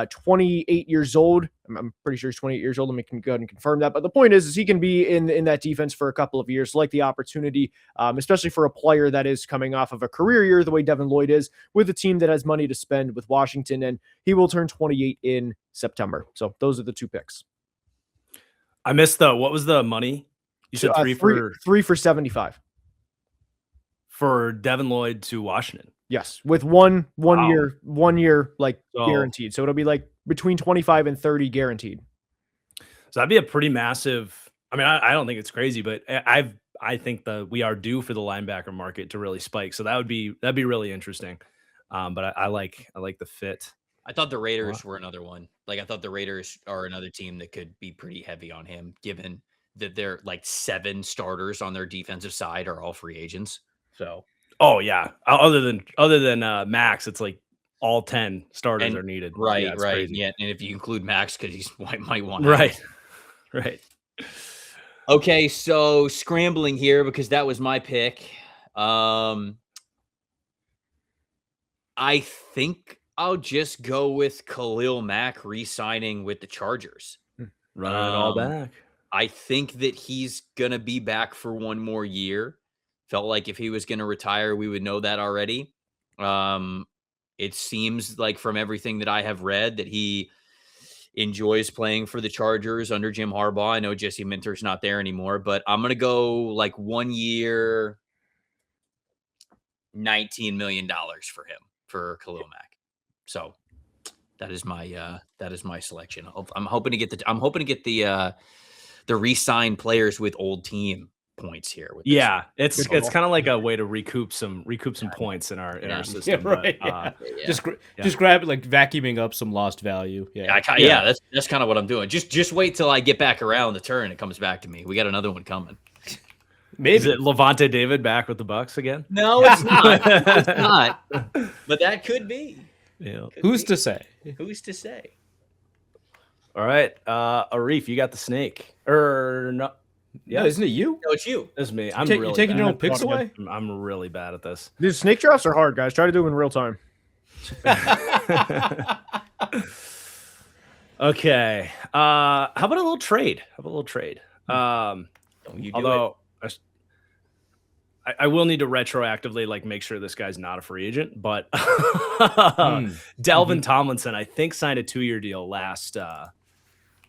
28 years old. I'm pretty sure he's 28 years old. Let me go ahead and confirm that. But the point is he can be in that defense for a couple of years, like the opportunity, especially for a player that is coming off of a career year, the way Devin Lloyd is, with a team that has money to spend with Washington, and he will turn 28 in September. So those are the 2 picks. I missed what was the money? You said 3 for 75. for Devin Lloyd to Washington. Yes, with one Wow. year like So- guaranteed. So it'll be like between 25 and 30 guaranteed. So that'd be a pretty massive. I mean, I don't think it's crazy, but I think we are due for the linebacker market to really spike. So that'd be really interesting. But I like the fit. I thought the Raiders were another one. Like, I thought the Raiders are another team that could be pretty heavy on him, given that they're like 7 starters on their defensive side are all free agents. So, Oh yeah. Other than Max, it's like all 10 starters And- are needed. right, Yeah, it's right. crazy. Yeah. And if you include Max, because he's might want Right. Right. Okay, so scrambling here because that was my pick. I think I'll just go with Khalil Mack re-signing with the Chargers. Running it all Um, back. I think that he's going to be back for one more year. Felt like if he was going to retire, we would know that already. It seems like from everything that I have read that he enjoys playing for the Chargers under Jim Harbaugh. I know Jesse Minter's not there anymore, but I'm going to go like 1 year, $19 million for him, for Khalil Mack. So that is my selection. I'm hoping to get the re-signed players with old team points here. With this. Yeah, it's Good kind of like a way to recoup some points in our Yeah. system. Yeah, right. But, Yeah. Just grab like vacuuming up some lost value. Yeah. That's kind of what I'm doing. Just wait till I get back around the turn and it comes back to me. We got another one coming. Maybe. is it Levante David back with the Bucks again? No, it's not. It's not. But that could be. Yeah. Who's to say? Who's to say? All right, Arif, you got the snake or no? Yeah, isn't it you? No, it's you. It's me. You're taking your own picks away? I'm really bad at this. These snake drafts are hard, guys. Try to do it in real time. Okay. How about a little trade? You do Although I will need to retroactively like make sure this guy's not a free agent, but Dalvin Tomlinson, I think, signed a 2-year deal last free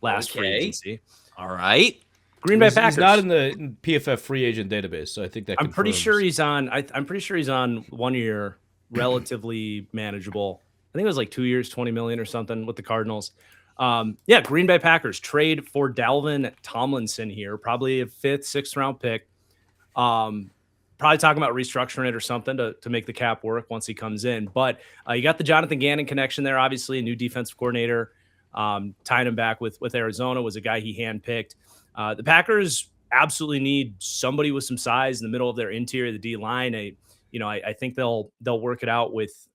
Okay. agency. All right. Green Bay He's Packers. not in the PFF free agent database, so I think that I'm pretty confirms. sure he's on. I'm pretty sure he's on 1 year, relatively manageable. I think it was like 2 years, 20 million or something with the Cardinals. Yeah, Green Bay Packers trade for Dalvin Tomlinson here, probably a 5th, 6th round pick. Probably talking about restructuring it or something to make the cap work once he comes in. But you got the Jonathan Gannon connection there, obviously, a new defensive coordinator. Tying him back with Arizona was a guy he handpicked. The Packers absolutely need somebody with some size in the middle of their interior, the D line. I think they'll work it out with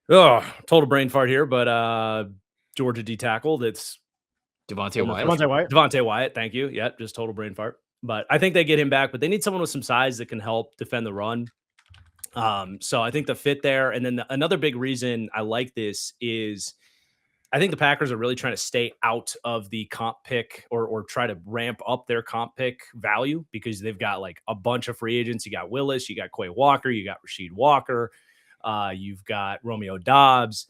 total brain fart here, but Georgia D tackle. That's Devontae Wyatt. Devontae Devontae Wyatt. Wyatt. Thank you. Yeah, just total brain fart. But I think they get him back, but they need someone with some size that can help defend the run. So I think the fit there. And then another big reason I like this is I think the Packers are really trying to stay out of the comp pick or try to ramp up their comp pick value because they've got like a bunch of free agents. You got Willis, you got Quay Walker, you got Rasheed Walker, you've got Romeo Dobbs,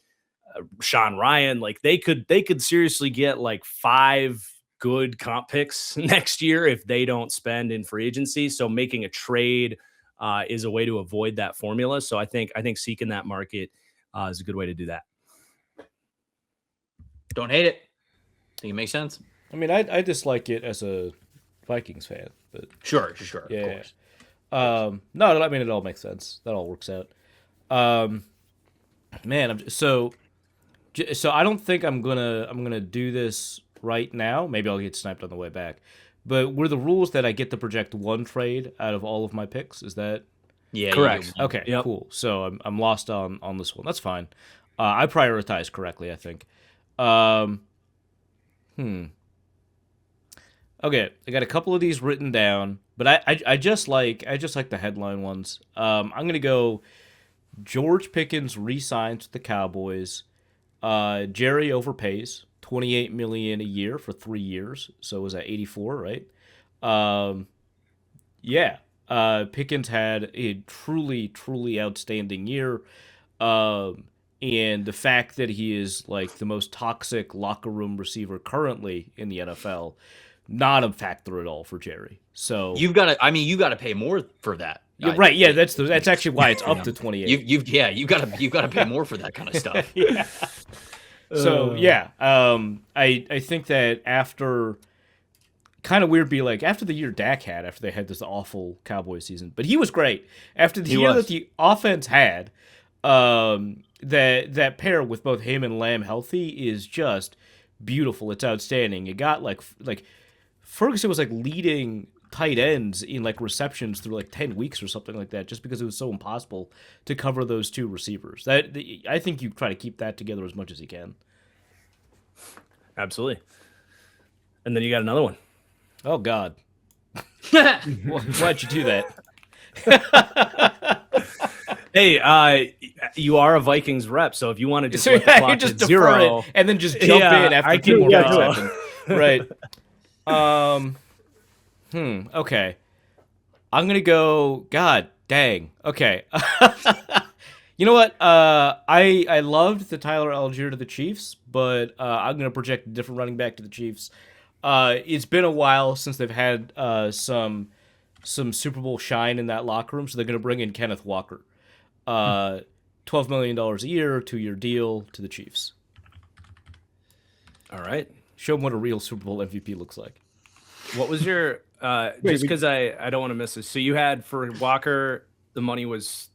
Sean Ryan. Like they could seriously get like 5 good comp picks next year if they don't spend in free agency. So making a trade is a way to avoid that formula. So I think seeking that market is a good way to do that. Don't hate it. Think it makes sense? I mean, I dislike it as a Vikings fan, but Sure. yeah. Of course. No, I mean it all makes sense. That all works out. Man, so I don't think I'm gonna do this right now. Maybe I'll get sniped on the way back. But were the rules that I get to project 1 trade out of all of my picks? Is that Yeah. Correct. okay? Yep. Cool. So I'm lost on this one. That's fine. I prioritize correctly, I think. Okay, I got a couple of these written down, but I just like the headline ones. I'm gonna go George Pickens re-signs with the Cowboys. Jerry overpays $28 million a year for 3 years, so it was at 84, right? Yeah. Pickens had a truly outstanding year. And the fact that he is like the most toxic locker room receiver currently in the NFL not a factor at all for Jerry. So You've got to. I mean, you got to pay more for that. you're right. Yeah, that's actually why it's up to 28. You got to pay more for that kind of stuff. Yeah. So I think that after kind of weird be like after the year Dak had, after they had this awful Cowboys season, but he was great. After the year that the offense had, that pair with both him and Lamb healthy is just beautiful. It's outstanding. It got like Ferguson was like leading tight ends in like receptions through like 10 weeks or something like that, just because it was so impossible to cover those two receivers. I think you try to keep that together as much as you can. Absolutely. And then you got another one. Oh God. Why'd you do that? Hey, you are a Vikings rep, so if you want to just let the clock just at zero, and then just jump in after I two can more go. picks happen. Right. Okay. I'm gonna go. God dang. Okay. You know what? I loved the Tyler Algier to the Chiefs, but I'm gonna project a different running back to the Chiefs. It's been a while since they've had some Super Bowl shine in that locker room, so they're gonna bring in Kenneth Walker. $12 million a year, 2-year deal to the Chiefs. All right. Show them what a real Super Bowl MVP looks like. What was your just because I don't want to miss this. So you had for Walker, the money was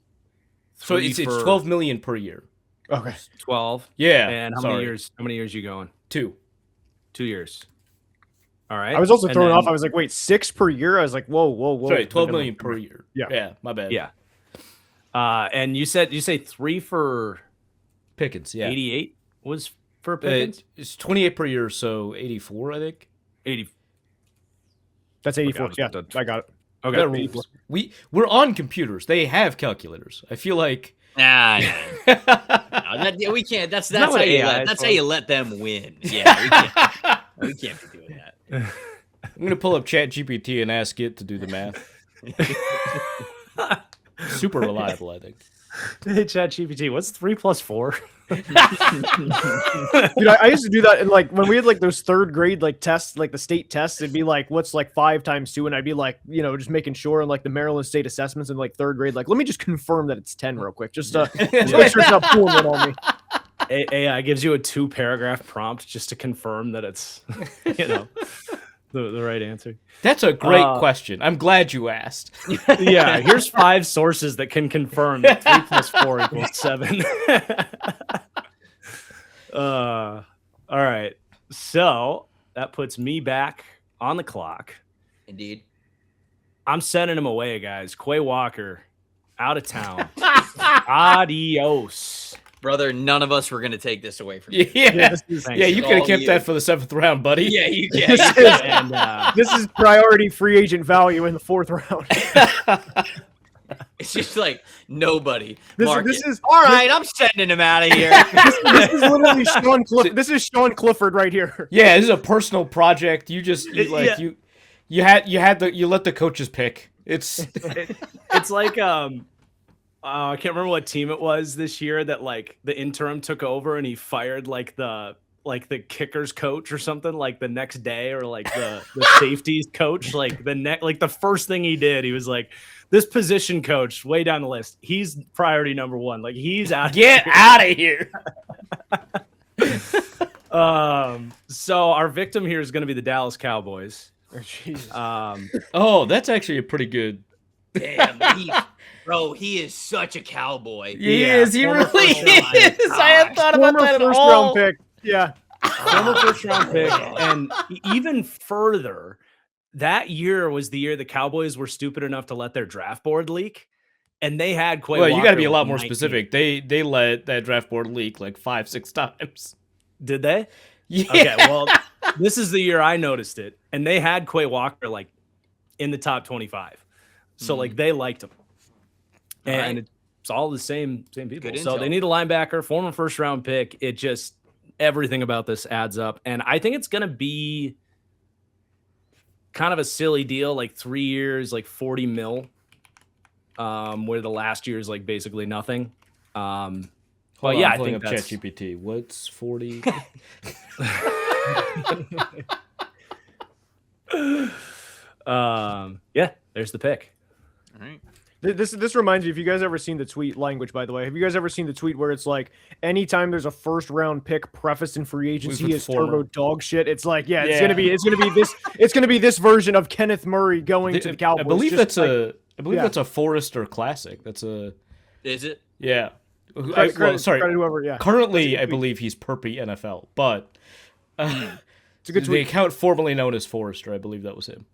so it's $12 million per year. Okay. 12. Yeah. And how many years you going? 2 years. All right. I was also thrown off. I was like, wait, 6 per year? I was like, whoa. Sorry, 12 million per year. Yeah, my bad. Yeah. And you say 3 for Pickens, yeah. 88 was for Pickens? It's 28 per year, so 84, I think. 80. That's 84. Okay, Yeah, I got it. Okay. We're on computers. They have calculators. I feel like Nah. We can't. That's how you let them win. Yeah, we can't be doing that. I'm gonna pull up ChatGPT and ask it to do the math. Super reliable, I think. Hey, ChatGPT, what's 3 plus 4? Dude, I used to do that, and like when we had like those 3rd grade like tests, like the state tests, it'd be like, what's like 5 times 2, and I'd be like, just making sure, and like the Maryland State assessments in like 3rd grade, like let me just confirm that it's 10 real quick, just make sure it's not pulling it on me. AI gives you a 2-paragraph prompt just to confirm that it's the right answer. That's a great question. I'm glad you asked. Yeah, here's 5 sources that can confirm that 3 plus 4 equals 7. All right. So that puts me back on the clock. Indeed. I'm sending him away, guys. Quay Walker, out of town. Adios. Brother, none of us were going to take this away from you. Yeah, you could have kept that for the 7th round, buddy. Yeah, you can. And this is priority free agent value in the 4th round. It's just like nobody. This is all right. I'm sending him out of here. this is literally Sean Clifford. This is Sean Clifford right here. Yeah, this is a personal project. You let the coaches pick. It's like I can't remember what team it was this year that like the interim took over and he fired like the kickers coach or something like the next day, or like the safeties coach, like the first thing he did, he was like, this position coach way down the list, he's priority number 1. Like he's out. Get out of here. So our victim here is going to be the Dallas Cowboys. That's actually a pretty good. Damn, bro, he is such a cowboy. He is. He really is. I hadn't thought about that at all. First round pick. Yeah. Former first round pick. And even further, that year was the year the Cowboys were stupid enough to let their draft board leak. And they had Quay Walker. You got to be a lot more specific. They let that draft board leak like 5-6 times. Did they? Yeah. Okay, well, this is the year I noticed it. And they had Quay Walker like in the top 25. So like they liked him. And it's all the same people. Good so intel. they need a linebacker, former first round pick. It just, everything about this adds up. And I think it's going to be kind of a silly deal, like 3 years, like 40 mil, where the last year is like basically nothing. Well, yeah, I think that's ChatGPT. What's 40? Yeah, there's the pick. All right. This reminds me, if you guys ever seen the tweet language, by the way, have you guys ever seen the tweet where it's like, anytime there's a first round pick prefaced in free agency is turbo dog shit? It's like, it's gonna be this version of Kenneth Murray going to the Cowboys. I believe that's a Forrester classic. Is it? Yeah. Credit whoever, yeah. Currently, I believe he's Perpy NFL, but it's a good tweet. The account formerly known as Forrester, I believe that was him.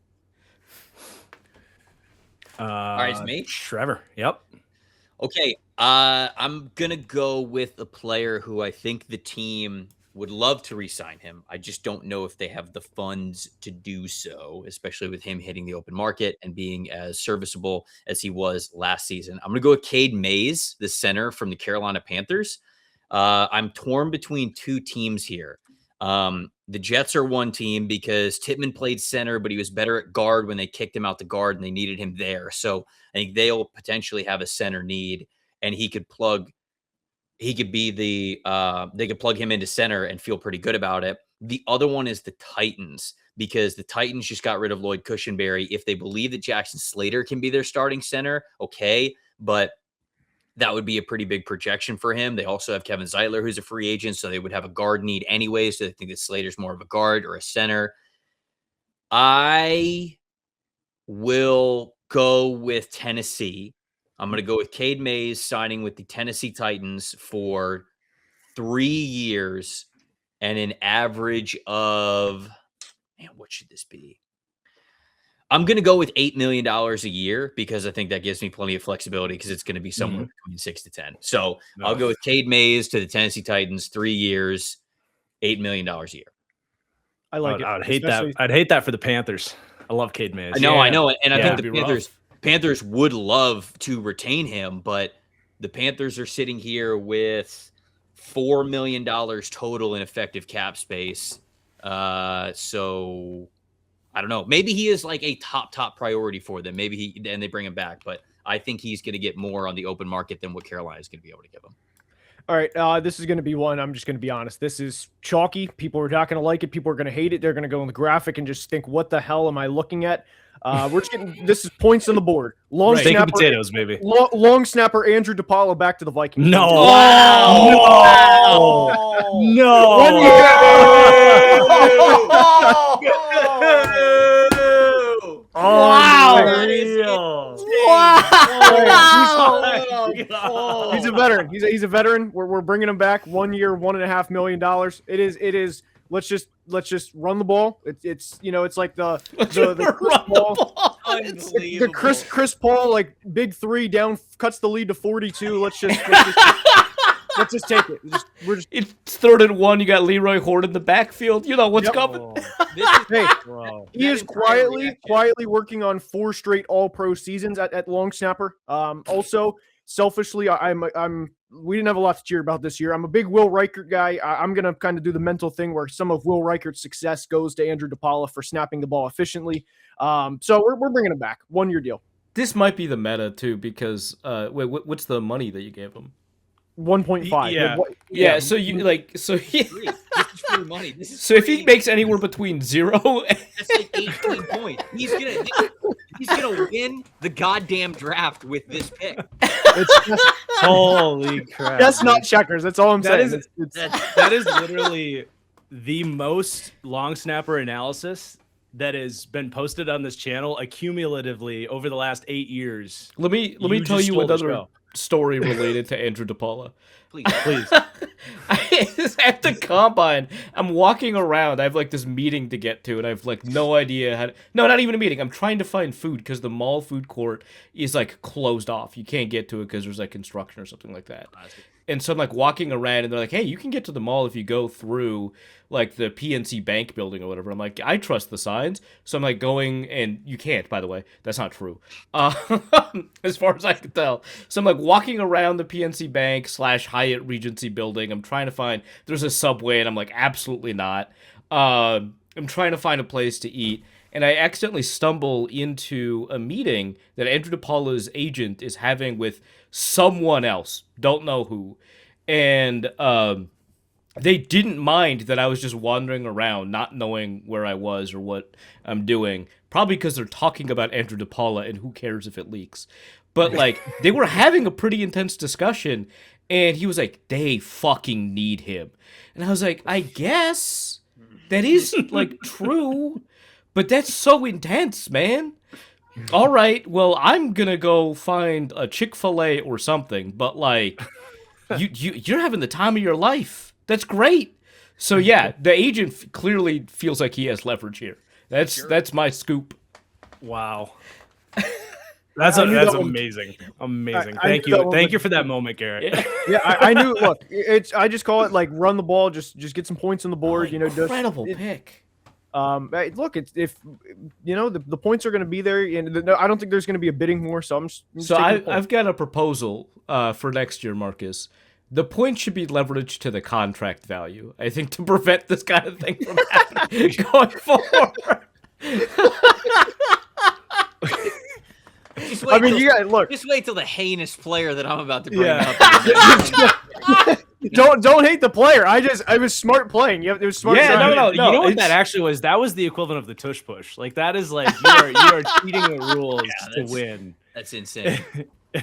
All right, it's me. Trevor. Yep. Okay. I'm gonna go with a player who I think the team would love to re-sign him. I just don't know if they have the funds to do so, especially with him hitting the open market and being as serviceable as he was last season. I'm gonna go with Cade Mays, the center from the Carolina Panthers. I'm torn between two teams here. The Jets are one team because Tittman played center, but he was better at guard when they kicked him out to guard and they needed him there. So I think they'll potentially have a center need, and he could be they could plug him into center and feel pretty good about it. The other one is the Titans, because the Titans just got rid of Lloyd Cushenberry. If they believe that Jackson Slater can be their starting center, okay, but that would be a pretty big projection for him. They also have Kevin Zeitler, who's a free agent, so they would have a guard need anyway. So they think that Slater's more of a guard or a center. I will go with Tennessee. I'm going to go with Cade Mays signing with the Tennessee Titans for 3 years and an average of, what should this be? I'm going to go with $8 million a year because I think that gives me plenty of flexibility because it's going to be somewhere between 6 to 10. So I'll go with Cade Mays to the Tennessee Titans, 3 years, $8 million a year. I like it. I'd hate that. I'd hate that for the Panthers. I love Cade Mays. I know. And I think the Panthers would love to retain him, but the Panthers are sitting here with $4 million total in effective cap space. So I don't know. Maybe he is like a top priority for them. Maybe they bring him back, but I think he's going to get more on the open market than what Carolina is going to be able to give him. All right, this is going to be one. I'm just going to be honest. This is chalky. People are not going to like it. People are going to hate it. They're going to go in the graphic and just think, "What the hell am I looking at?" We're just getting this is points on the board. Snapper, potatoes, baby. Long snapper Andrew DePaula back to the Vikings. No, no. 1 year. Wow! He's a veteran. He's a veteran. We're bringing him back. 1 year, $1.5 million. It is. Let's just run the ball. It's like the Chris Paul like big three down cuts the lead to 42. Let's just take it. It's 3rd and 1. You got Leroy Horde in the backfield. You know what's coming. He is quietly working on 4 straight All-Pro seasons at long snapper. Also, selfishly, we didn't have a lot to cheer about this year. I'm a big Will Reichert guy. I'm gonna kind of do the mental thing where some of Will Reichert's success goes to Andrew DePaula for snapping the ball efficiently. So we're bringing him back. 1 year deal. This might be the meta too, because what's the money that you gave him? 1.5. Yeah. So you free money. So if he makes anywhere between 0, that's like 18 points. He's gonna win the goddamn draft with this pick. Holy crap! That's not checkers. That's all I'm saying. That is literally the most long snapper analysis that has been posted on this channel accumulatively over the last 8 years. Let me tell you another story related to Andrew DePaula. Please. At the combine, I'm walking around. I have like this meeting to get to, and I have like no idea how to... No, not even a meeting. I'm trying to find food because the mall food court is like closed off. You can't get to it because there's like construction or something like that. And so I'm like walking around, and they're like, "Hey, you can get to the mall if you go through like the PNC Bank building or whatever." I'm like, "I trust the signs." So I'm like going, and you can't, by the way. That's not true. As far as I can tell. So I'm like walking around the PNC Bank / Hyatt Regency building. I'm trying to find, there's a Subway, and I'm like, absolutely not. I'm trying to find a place to eat. And I accidentally stumble into a meeting that Andrew DePaula's agent is having with someone else. Don't know who. And they didn't mind that I was just wandering around, not knowing where I was or what I'm doing. Probably because they're talking about Andrew DePaula, and who cares if it leaks. But, like, they were having a pretty intense discussion, and he was like, they fucking need him. And I was like, I guess that is, like, true, but that's so intense, man. All right, well, I'm gonna go find a Chick-fil-A or something, but, like, you're having the time of your life. That's great. So, yeah, the agent clearly feels like he has leverage here. That's my scoop. Wow. That's amazing. Amazing. Thank you for that moment, Garrett. Yeah, I knew. Look, I just call it like run the ball, just get some points on the board. Incredible pick. Look, if the points are going to be there, and I don't think there's going to be a bidding war. So I've got a proposal for next year, Marcus. The point should be leveraged to the contract value, I think, to prevent this kind of thing from happening going forward. Just wait till the heinous player that I'm about to bring up. Don't hate the player. I was smart playing. It was smart. Yeah, no. You know what that actually was? That was the equivalent of the tush push. Like that is like you are cheating the rules to win. That's insane.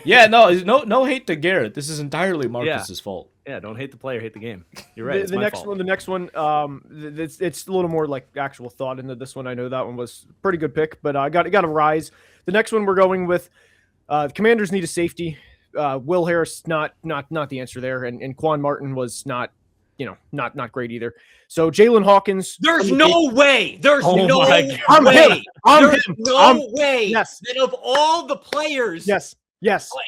Yeah, no hate to Garrett. This is entirely Marcus's fault. Yeah, don't hate the player, hate the game. You're right. The next one, it's a little more like actual thought into this one. I know that one was a pretty good pick, but I got a rise. The next one we're going with, the Commanders need a safety. Will Harris not the answer there, and Quan Martin was not great either. So Jalen Hawkins. There's no way. There's no way. There's no way. Yes. That of all the players. Yes.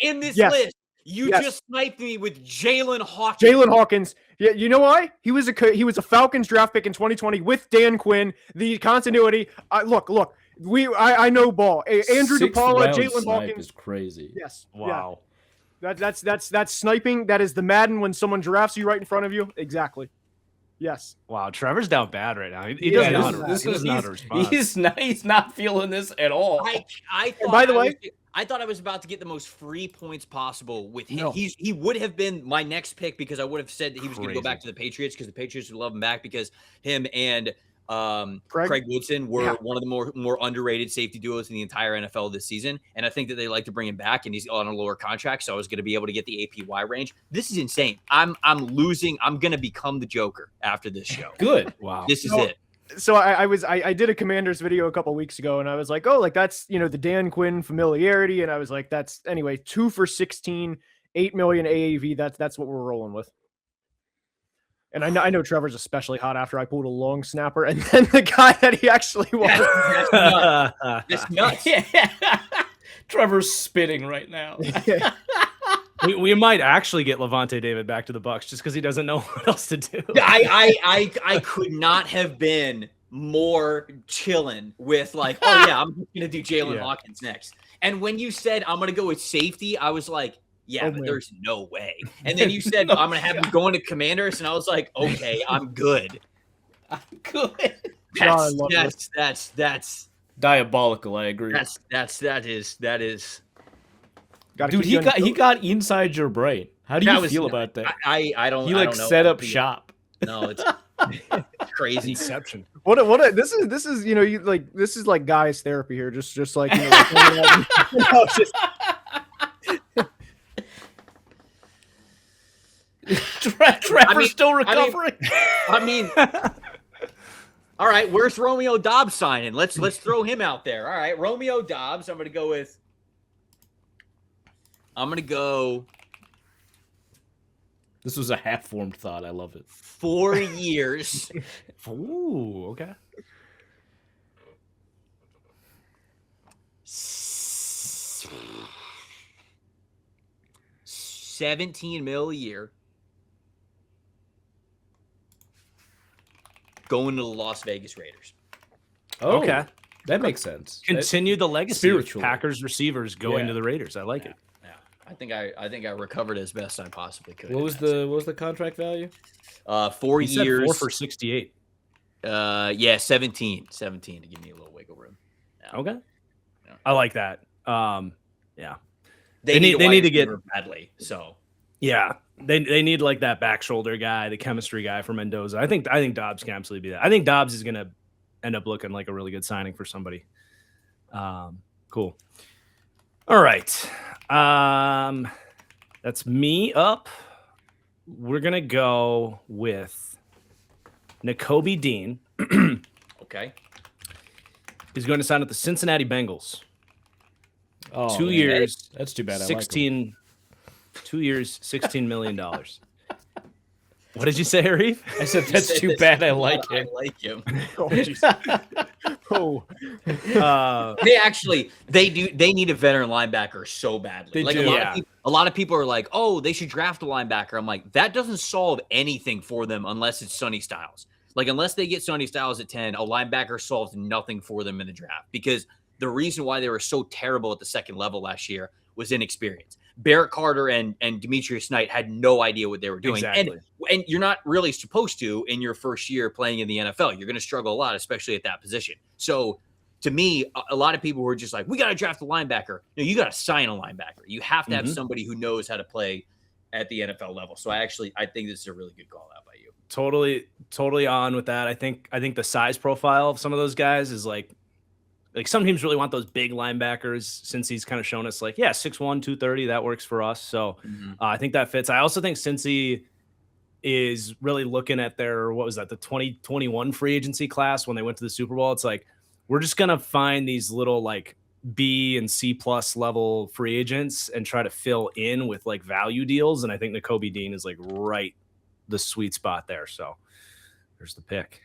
In this list, you just sniped me with Jalen Hawkins. Jalen Hawkins. Yeah, you know why? He was a Falcons draft pick in 2020 with Dan Quinn. The continuity. Look. I know ball. Andrew DePaula, Jalen Hawkins is crazy. Yes. Wow. Yeah. That's sniping. That is the Madden when someone drafts you right in front of you. Exactly. Yes. Wow. Trevor's down bad right now. He doesn't know how to respond. He's not feeling this at all. I thought. By the way. I thought I was about to get the most free points possible with him. No. He would have been my next pick because I would have said that he was going to go back to the Patriots because the Patriots would love him back because him and Craig Woodson were one of the more underrated safety duos in the entire NFL this season. And I think that they like to bring him back, and he's on a lower contract. So I was going to be able to get the APY range. This is insane. I'm losing. I'm going to become the Joker after this show. Good. Wow. This is it. So I did a Commanders video a couple weeks ago, and I was like, oh, like that's the Dan Quinn familiarity, and I was like, that's anyway 2 for 16, 8 million AAV. That's what we're rolling with. And I know Trevor's especially hot after I pulled a long snapper, and then the guy that he actually was. That's nuts. Yeah. Trevor's spitting right now. We might actually get Levante David back to the Bucs just because he doesn't know what else to do. I could not have been more chilling with like, oh yeah, I'm gonna do Jalen Hawkins next. And when you said I'm gonna go with safety, I was like, yeah, but there's no way. And then you said I'm gonna have him going to Commanders, and I was like, okay, I'm good. I'm good. That's diabolical. I agree. That is. Dude, he got inside your brain. How do you feel about that? I don't. He I don't know. set up shop. No, it's crazy. Inception. This is this is like guys therapy here. Just like Trevor's still recovering. I mean, all right. Where's Romeo Dobbs signing? Let's throw him out there. All right, Romeo Dobbs. I'm gonna go. This was a half-formed thought. I love it. 4 years. Ooh, okay. 17 mil a year. Going to the Las Vegas Raiders. Oh, okay. That makes sense. Continue the legacy of Spiritually. Packers receivers going to the Raiders. I like it. I think I recovered as best I possibly could. What was the contract value? 4 He said years. 4 for 68. 17 to give me a little wiggle room. Yeah. Okay. Yeah. I like that. Yeah. They need to get get badly. So yeah. They need like that back shoulder guy, the chemistry guy for Mendoza. I think Dobbs can absolutely be that. I think Dobbs is gonna end up looking like a really good signing for somebody. Cool. All right. That's me up. We're gonna go with Nakobe Dean. Okay. He's going to sign with the Cincinnati Bengals. Oh, 2 years. That's too bad. 16. 2 years, $16 million. What did you say, Arif? I said that's too bad. I like him. I like him. Oh, jeez. Oh. They need a veteran linebacker so badly. They Like do. a lot of people are like, oh, they should draft a linebacker. I'm like, that doesn't solve anything for them unless it's Sonny Styles. Like, unless they get Sonny Styles at 10, a linebacker solves nothing for them in the draft, because the reason why they were so terrible at the second level last year was inexperience. Barrett Carter and Demetrius Knight had no idea what they were doing. Exactly. And you're not really supposed to in your first year playing in the NFL. You're going to struggle a lot, especially at that position. So to me, a lot of people were just like, we got to draft a linebacker. No, you got to sign a linebacker. You have to have somebody who knows how to play at the NFL level. So I think this is a really good call out by you. Totally on with that. I think the size profile of some of those guys is like some teams really want those big linebackers, since he's kind of shown us like, yeah, 6'1", 230, that works for us. So I think that fits. I also think Cincy is really looking at their, what was that, the 2021 free agency class when they went to the Super Bowl. It's like, we're just going to find these little like B and C plus level free agents and try to fill in with like value deals. And I think Nakobe Dean is like right the sweet spot there. So there's the pick.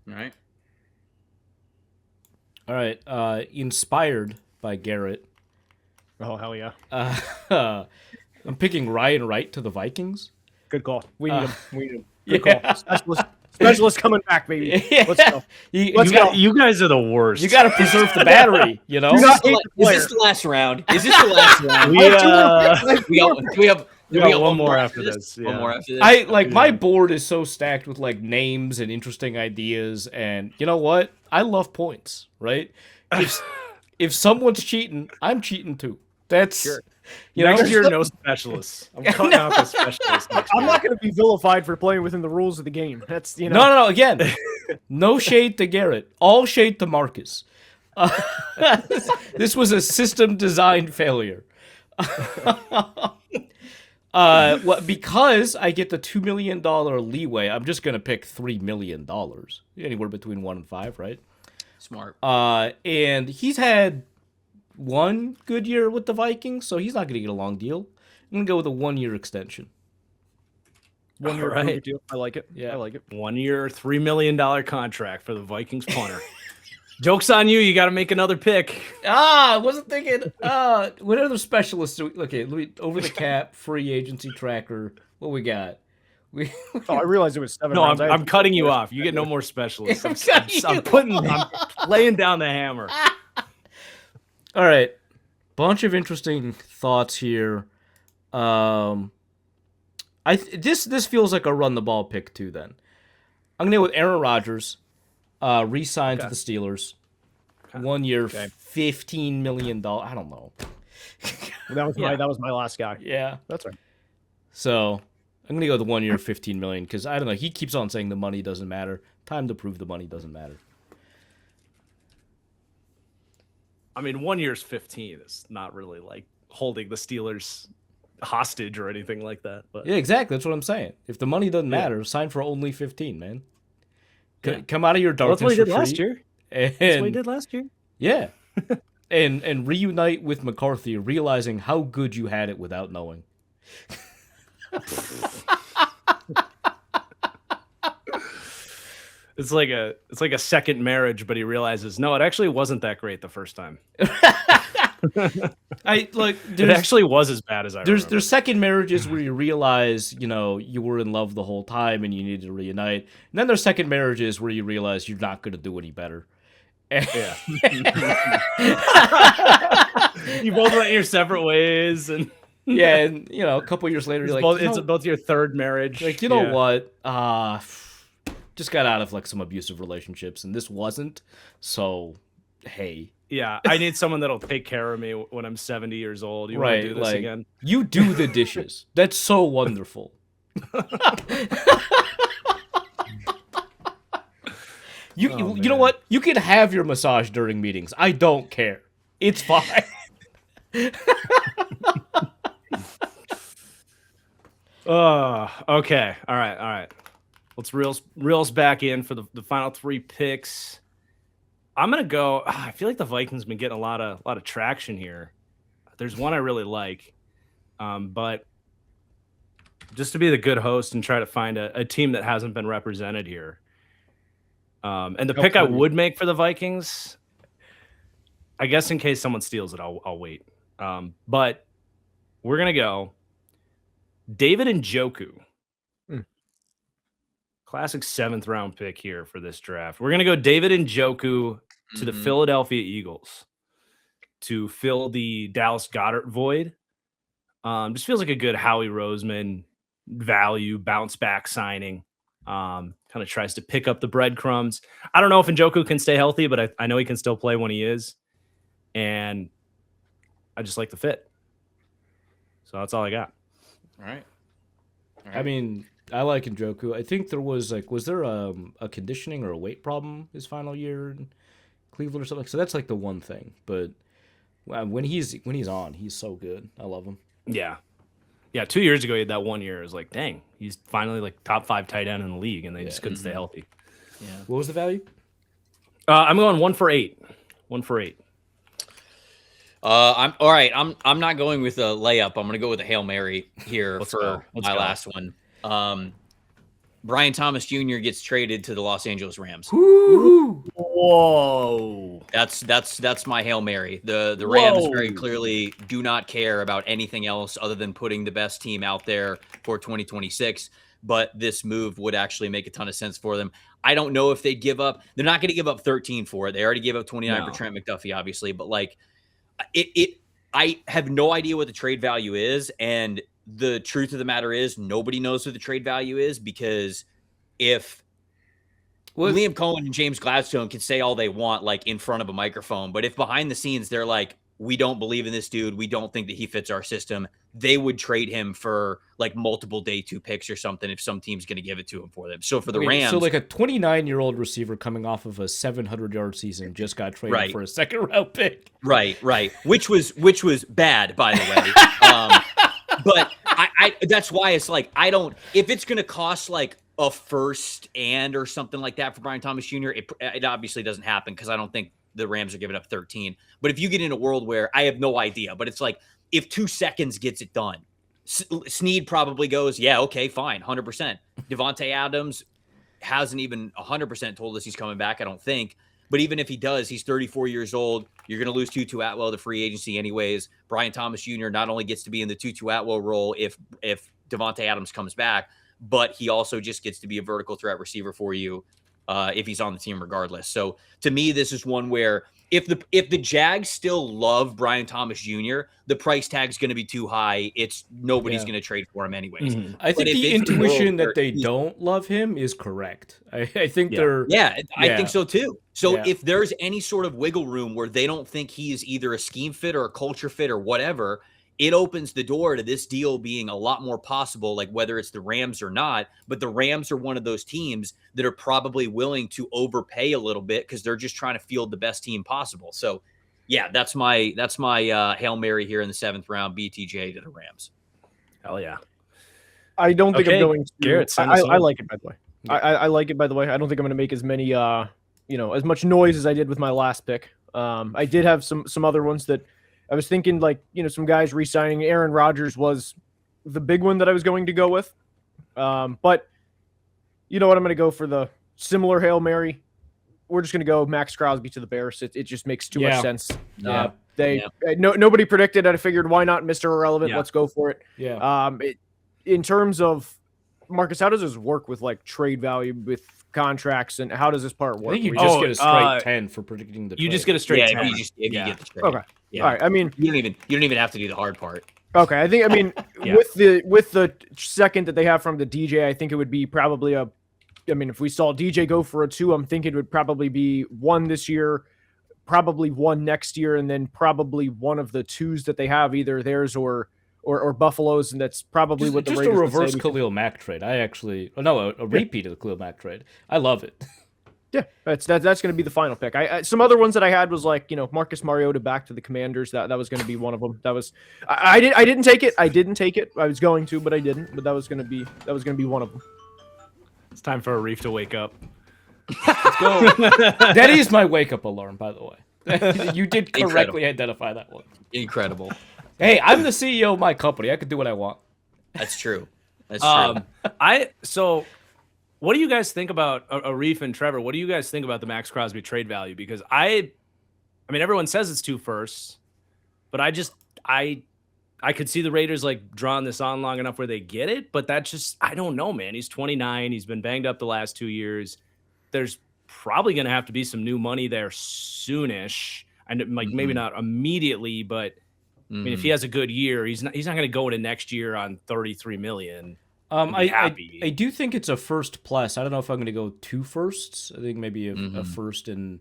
All right. Inspired by Garrett. Oh, hell yeah. I'm picking Ryan Wright to the Vikings. Good call. We need him. Good Yeah. call. Specialist coming back, baby. Let's go. Let's go. You guys are the worst. You got to preserve the battery, you know? Do not hate the Is player. this the last round? We got one more after this. One more after this. My board is so stacked with like names and interesting ideas, and you know what? I love points, right? If someone's cheating, I'm cheating too. That's Sure. Next year, no specialists. I'm cutting out the specialists. I'm not going to be vilified for playing within the rules of the game. That's, No. Again, no shade to Garrett. All shade to Marcus. This was a system design failure. Because I get the $2 million leeway, I'm just going to pick $3 million. Anywhere between 1 and 5, right? Smart. And he's had one good year with the Vikings, so he's not going to get a long deal. I'm going to go with a 1-year extension. 1 year Right. deal. I like it. Yeah. I like it. 1 year, $3 million contract for the Vikings punter. Joke's on you. You got to make another pick. I wasn't thinking. What other specialists do we... Okay, let me... Over the cap, free agency tracker. What we got? Oh, I realized it was 7 No, rounds. I'm cutting you off. You get no more specialists. I'm laying down the hammer. All right, bunch of interesting thoughts here. This feels like a run the ball pick too. Then I'm gonna go with Aaron Rodgers, re-signed to the Steelers, 1 year, $15 million. I don't know. That was my last guy. Yeah, That's right. so I'm gonna go with the 1 year, $15 million, because I don't know. He keeps on saying the money doesn't matter. Time to prove the money doesn't matter. I mean, 1 year's 15 is not really like holding the Steelers hostage or anything like that. But Yeah, exactly. That's what I'm saying. If the money doesn't matter, sign for only 15, man. Come out of your darkness. that's what he did for last free, year. And, That's what he did last year. Yeah. and reunite with McCarthy, realizing how good you had it without knowing. It's like a second marriage, but he realizes no, it actually wasn't that great the first time. It actually was as bad as I remember. There's second marriages where you realize, you were in love the whole time and you needed to reunite. And then there's second marriages where you realize you're not going to do any better. Yeah. You both went your separate ways, and Yeah, and a couple years later, you're like, it's both your third marriage. like, you know what? Just got out of like some abusive relationships, and this wasn't. So, hey. Yeah, I need someone that'll take care of me when I'm 70 years old. You want to do this again? You do the dishes. That's so wonderful. You know what? You can have your massage during meetings. I don't care. It's fine. Okay. All right. Let's reels back in for the final 3 picks. I'm gonna go. I feel like the Vikings been getting a lot of traction here. There's one I really like, but just to be the good host and try to find a team that hasn't been represented here. And the pick I would make for the Vikings, I guess in case someone steals it, I'll wait. But we're gonna go David Njoku. Classic 7th round pick here for this draft. We're going to go David Njoku to the Philadelphia Eagles to fill the Dallas Goedert void. Just feels like a good Howie Roseman value, bounce back signing. Kind of tries to pick up the breadcrumbs. I don't know if Njoku can stay healthy, but I know he can still play when he is. And I just like the fit. So that's all I got. All right. I mean, I like Njoku. I think there was there a conditioning or a weight problem his final year in Cleveland or something? So that's like the one thing. But when he's on, he's so good. I love him. Yeah. 2 years ago, he had that 1 year. It was like, dang, he's finally like top 5 tight end in the league, and they just couldn't stay healthy. Yeah. What was the value? I'm going 1 for 8. 1 for 8. I'm all right. I'm not going with a layup. I'm going to go with a Hail Mary here Let's for go. last one. Brian Thomas Jr. gets traded to the Los Angeles Rams. Woo! Whoa. That's my Hail Mary. The Rams very clearly do not care about anything else other than putting the best team out there for 2026. But this move would actually make a ton of sense for them. I don't know if they'd give up. They're not going to give up 13 for it. They already gave up 29 for Trent McDuffie, obviously. But like I have no idea what the trade value is. And the truth of the matter is nobody knows what the trade value is, because if Liam Cohen and James Gladstone can say all they want, like in front of a microphone, but if behind the scenes they're like, we don't believe in this dude, we don't think that he fits our system, they would trade him for like multiple day 2 picks or something if some team's going to give it to him for them. So for the Rams, so like a 29-year-old receiver coming off of a 700-yard season just got traded for a 2nd-round pick. Right. Which was bad, by the way. But I that's why it's like, I don't, if it's going to cost like a first or something like that for Brian Thomas Jr., it obviously doesn't happen, because I don't think the Rams are giving up 13. But if you get in a world where I have no idea, but it's like, if 2 seconds gets it done, Snead probably goes, yeah, okay, fine, 100%. Devontae Adams hasn't even 100% told us he's coming back, I don't think. But even if he does, he's 34 years old. You're going to lose Tutu Atwell to free agency anyways. Brian Thomas Jr. not only gets to be in the Tutu Atwell role if Devontae Adams comes back, but he also just gets to be a vertical threat receiver for you if he's on the team regardless. So to me, this is one where if the Jags still love Brian Thomas Jr., the price tag's going to be too high. Nobody's going to trade for him anyways. I think the intuition that they don't love him is correct. I think they're... I think so too. So if there's any sort of wiggle room where they don't think he is either a scheme fit or a culture fit or whatever, it opens the door to this deal being a lot more possible, like whether it's the Rams or not. But the Rams are one of those teams that are probably willing to overpay a little bit because they're just trying to field the best team possible. So, yeah, that's my Hail Mary here in the 7th round, BTJ to the Rams. Hell yeah. I don't think I'm going to. Garrett, I like it, by the way. I like it, by the way. I don't think I'm going to make as many, as much noise as I did with my last pick. I did have some other ones that I was thinking, like, some guys re-signing. Aaron Rodgers was the big one that I was going to go with. But you know what? I'm going to go for the similar Hail Mary. We're just going to go Max Crosby to the Bears. It just makes too much sense. Nobody predicted it. I figured, why not Mr. Irrelevant? Let's go for it. Yeah. In terms of Marcus, how does this work with like trade value with contracts, and how does this part work? I think you just get a straight 10 for predicting the trade. You just get a straight 10. If you get the trade. Okay. Yeah. All right. I mean, you don't even have to do the hard part. Okay. With the second that they have from the DJ, I think it would be probably if we saw DJ go for a 2, I'm thinking it would probably be 1 this year, probably one next year, and then probably one of the twos that they have, either theirs or Buffalo's, and that's probably what the just Raiders a reverse would say. Khalil Mack trade. A repeat of the Khalil Mack trade. I love it. Yeah, that's going to be the final pick. Some other ones that I had was like, Marcus Mariota back to the Commanders. That was going to be one of them. That was I didn't take it. I didn't take it. I was going to, but I didn't. But that was going to be one of them. It's time for Arif to wake up. Let's go. That is my wake up alarm, by the way. You did correctly identify that one. Incredible. Hey, I'm the CEO of my company. I can do what I want. That's true. That's true. So what do you guys think about Arif and Trevor? What do you guys think about the Max Crosby trade value? Because I mean, everyone says it's 2 firsts, but I could see the Raiders like drawing this on long enough where they get it, but that's just, I don't know, man. He's 29. He's been banged up the last 2 years. There's probably going to have to be some new money there soonish, and like maybe not immediately, but I mean, if he has a good year, he's not going to go into next year on $33 million. I do think it's a first plus. I don't know if I'm going to go 2 firsts. I think maybe a first and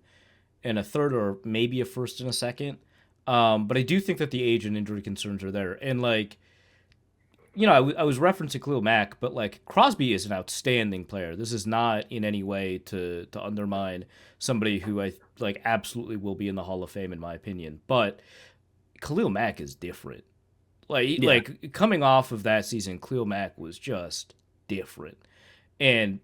a third, or maybe a first and a second. But I do think that the age and injury concerns are there. And like, I was referencing Khalil Mack, but like Crosby is an outstanding player. This is not in any way to undermine somebody who I like absolutely will be in the Hall of Fame in my opinion. But Khalil Mack is different. Like coming off of that season, Khalil Mack was just different. And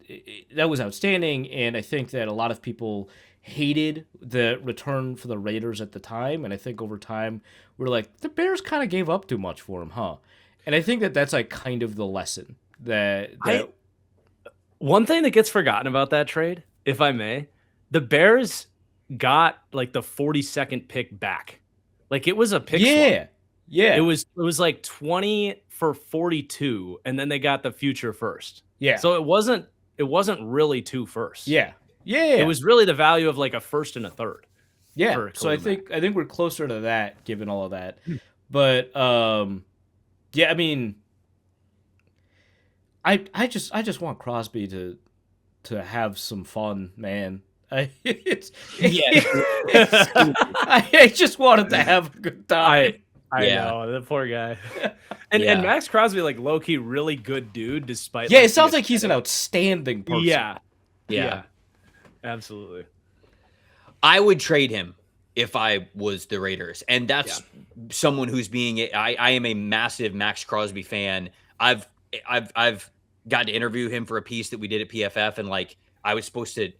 that was outstanding. And I think that a lot of people hated the return for the Raiders at the time. And I think over time, we're like, the Bears kind of gave up too much for him, huh? And I think that that's like kind of the lesson that one thing that gets forgotten about that trade, if I may, the Bears got like the 42nd pick back. Like it was a pick swap. Yeah. It was like 20 for 42, and then they got the future first. Yeah. So it wasn't really 2 firsts. Yeah. It was really the value of like a first and a third. Yeah. So I think we're closer to that given all of that. But yeah, I mean, I just want Crosby to have some fun, man. I just wanted to have a good time. I know, the poor guy. And Max Crosby, like low-key really good dude, despite it sounds like he's an outstanding person. Yeah. Absolutely. I would trade him if I was the Raiders. And that's someone who's I am a massive Max Crosby fan. I've gotten to interview him for a piece that we did at PFF, and like I was supposed to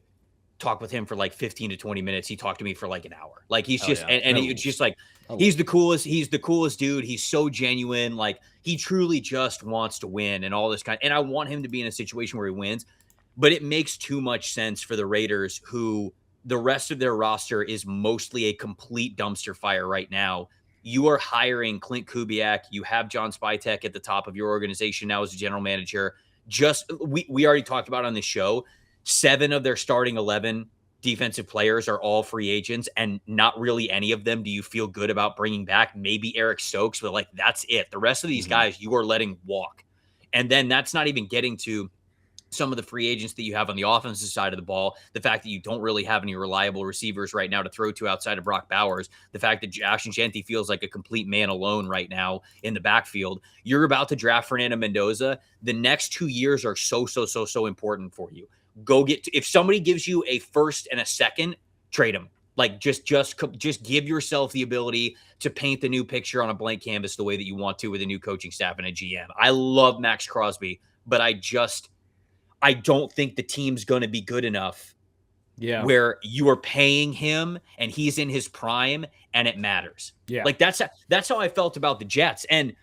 talk with him for like 15 to 20 minutes. He talked to me for like an hour. Like he's it's just like he's the coolest dude. He's so genuine. Like he truly just wants to win and all this and I want him to be in a situation where he wins, but it makes too much sense for the Raiders, who the rest of their roster is mostly a complete dumpster fire right now. You are hiring Clint Kubiak. You have John Spytek at the top of your organization now as a general manager. We already talked about on the show, 7 of their starting 11 defensive players are all free agents, and not really any of them do you feel good about bringing back. Maybe Eric Stokes, but like that's it. The rest of these guys you are letting walk. And then that's not even getting to some of the free agents that you have on the offensive side of the ball. The fact that you don't really have any reliable receivers right now to throw to outside of Brock Bowers. The fact that Josh Shanty feels like a complete man alone right now in the backfield. You're about to draft Fernando Mendoza. The next 2 years are so important for you. If somebody gives you a first and a second, trade them. Like just give yourself the ability to paint the new picture on a blank canvas the way that you want to with a new coaching staff and a GM. I love Max Crosby, but I don't think the team's going to be good enough where you are paying him and he's in his prime and it matters. Yeah. Like that's how I felt about the Jets, and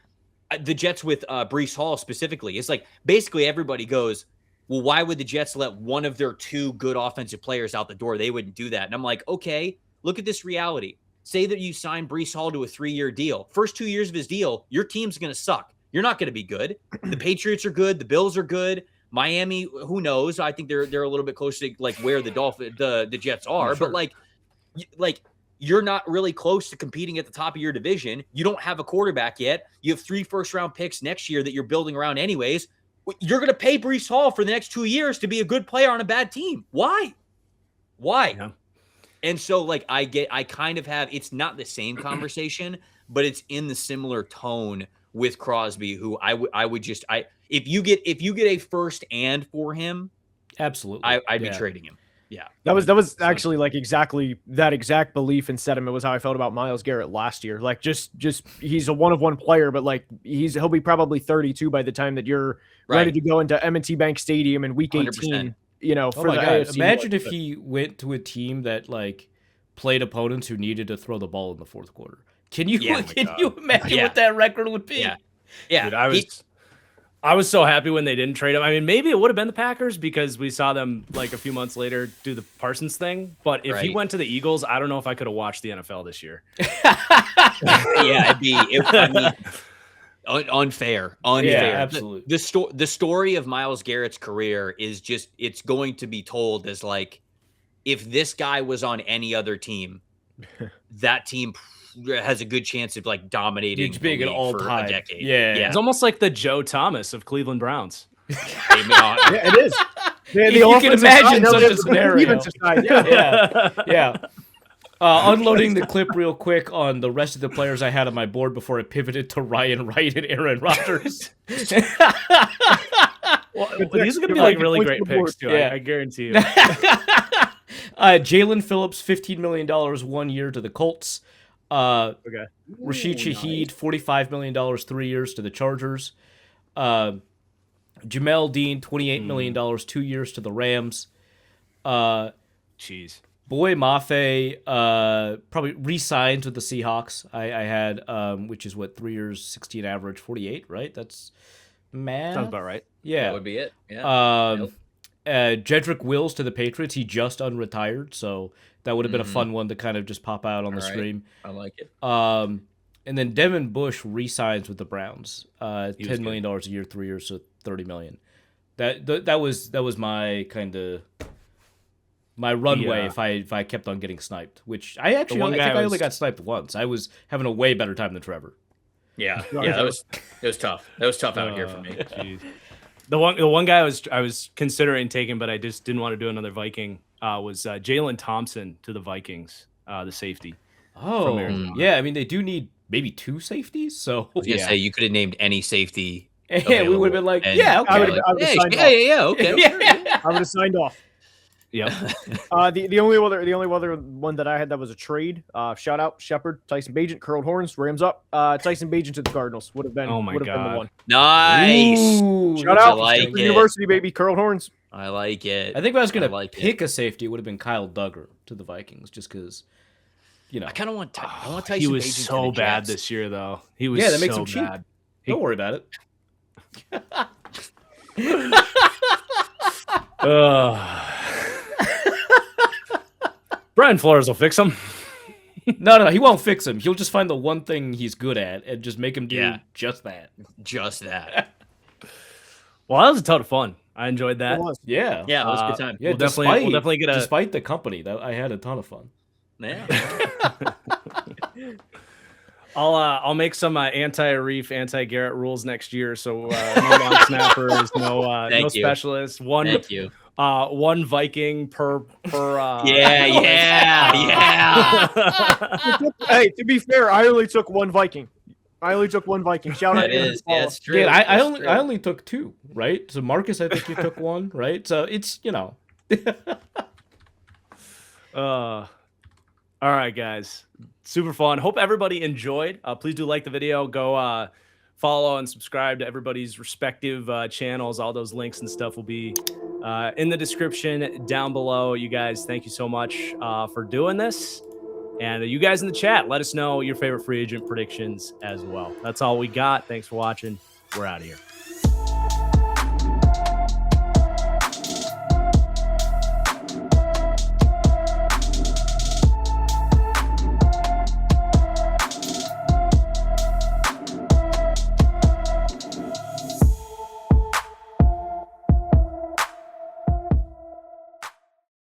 the Jets with Breece Hall specifically. It's like basically everybody goes, well, why would the Jets let one of their 2 good offensive players out the door? They wouldn't do that. And I'm like, okay, look at this reality. Say that you sign Breece Hall to a 3-year deal. First 2 years of his deal, your team's going to suck. You're not going to be good. The Patriots are good. The Bills are good. Miami, who knows? I think they're a little bit close to like where the Jets are. Sure. But like you're not really close to competing at the top of your division. You don't have a quarterback yet. You have 3 first-round picks next year that you're building around anyways. You're going to pay Breece Hall for the next 2 years to be a good player on a bad team. Why? Yeah. And so like I kind of have, it's not the same conversation, but it's in the similar tone with Crosby, who I would just if you get a first and for him, absolutely, I'd be trading him. Yeah, that was actually like exactly that exact belief and sentiment was how I felt about Myles Garrett last year. Like just he's a one-of-one player, but like he'll be probably 32 by the time that you're ready to go into M&T Bank Stadium in Week 18. 100%. You know, for the AFC. Imagine if he went to a team that like played opponents who needed to throw the ball in the fourth quarter. Can you you imagine what that record would be? Yeah. Dude, I was so happy when they didn't trade him. I mean, maybe it would have been the Packers because we saw them like a few months later do the Parsons thing. But if he went to the Eagles, I don't know if I could have watched the NFL this year. Unfair. Yeah, absolutely. The story of Myles Garrett's career is just, it's going to be told as like, if this guy was on any other team, that team has a good chance of like dominating being an all-time for a decade. Yeah. It's almost like the Joe Thomas of Cleveland Browns. Yeah, it is. You can imagine such a scenario. Yeah. Unloading the clip real quick on the rest of the players I had on my board before I pivoted to Ryan Wright and Aaron Rodgers. Well, these are going to be like really great picks too. I guarantee you. Jalen Phillips, $15 million 1 year to the Colts. Rashid Shaheed, $45 million 3 years to the Chargers. Jamel Dean, $28 million 2 years to the Rams. Jeez. Boy Mafe probably re-signs with the Seahawks. I had, which is what, 3 years, 16 average, 48, right? That's math. Sounds about right. Yeah. That would be it. Yeah. Jedrick Wills to the Patriots. He just unretired, so that would have been a fun one to kind of just pop out on the stream. I like it. And then Devin Bush re-signs with the Browns. $10 million a year, 3 years, so $30 million. That was my kind of my runway if I kept on getting sniped, which I think I only got sniped once. I was having a way better time than Trevor. Yeah, it was tough. That was tough out here for me. Geez. The one guy I was considering taking, but I just didn't want to do another Viking. Was Jalen Thompson to the Vikings, the safety. Oh, yeah. I mean, they do need maybe 2 safeties. So I was gonna say you could have named any safety. Yeah, we would have been like, okay. I would have signed off. Okay. I would have signed off. Yep. The only other one that I had that was a trade. Shout out Shepard, Tyson Bagent, curled horns, Rams up. Tyson Bagent to the Cardinals would have been. Been the one. Nice. Ooh, Shout out, like University baby, curled horns. I like it. I think if I was gonna pick a safety, it would have been Kyle Duggar to the Vikings, just because. I kind of want. I want Tyson. He was Bagent so to the bad Jets. this year, though. He was that makes so him cheap. bad. Don't worry about it. Brian Flores will fix him. No, he won't fix him. He'll just find the one thing he's good at and just make him do just that. Just that. Well, that was a ton of fun. I enjoyed that. Yeah, it was a good time. Yeah, we'll definitely get despite the company, I had a ton of fun. Yeah. I'll make some anti-Arif, anti-Garrett rules next year. So no long snappers, no specialists. Thank you. One Viking per. Yeah. Hey, to be fair, I only took one Viking. Shout out. That's true. Yeah, I only took 2, right? So Marcus, I think you took 1, right? So it's All right, guys. Super fun. Hope everybody enjoyed. Please do like the video. Go follow and subscribe to everybody's respective channels. All those links and stuff will be in the description down below. You guys, thank you so much for doing this. And you guys in the chat, let us know your favorite free agent predictions as well. That's all we got. Thanks for watching. We're out of here.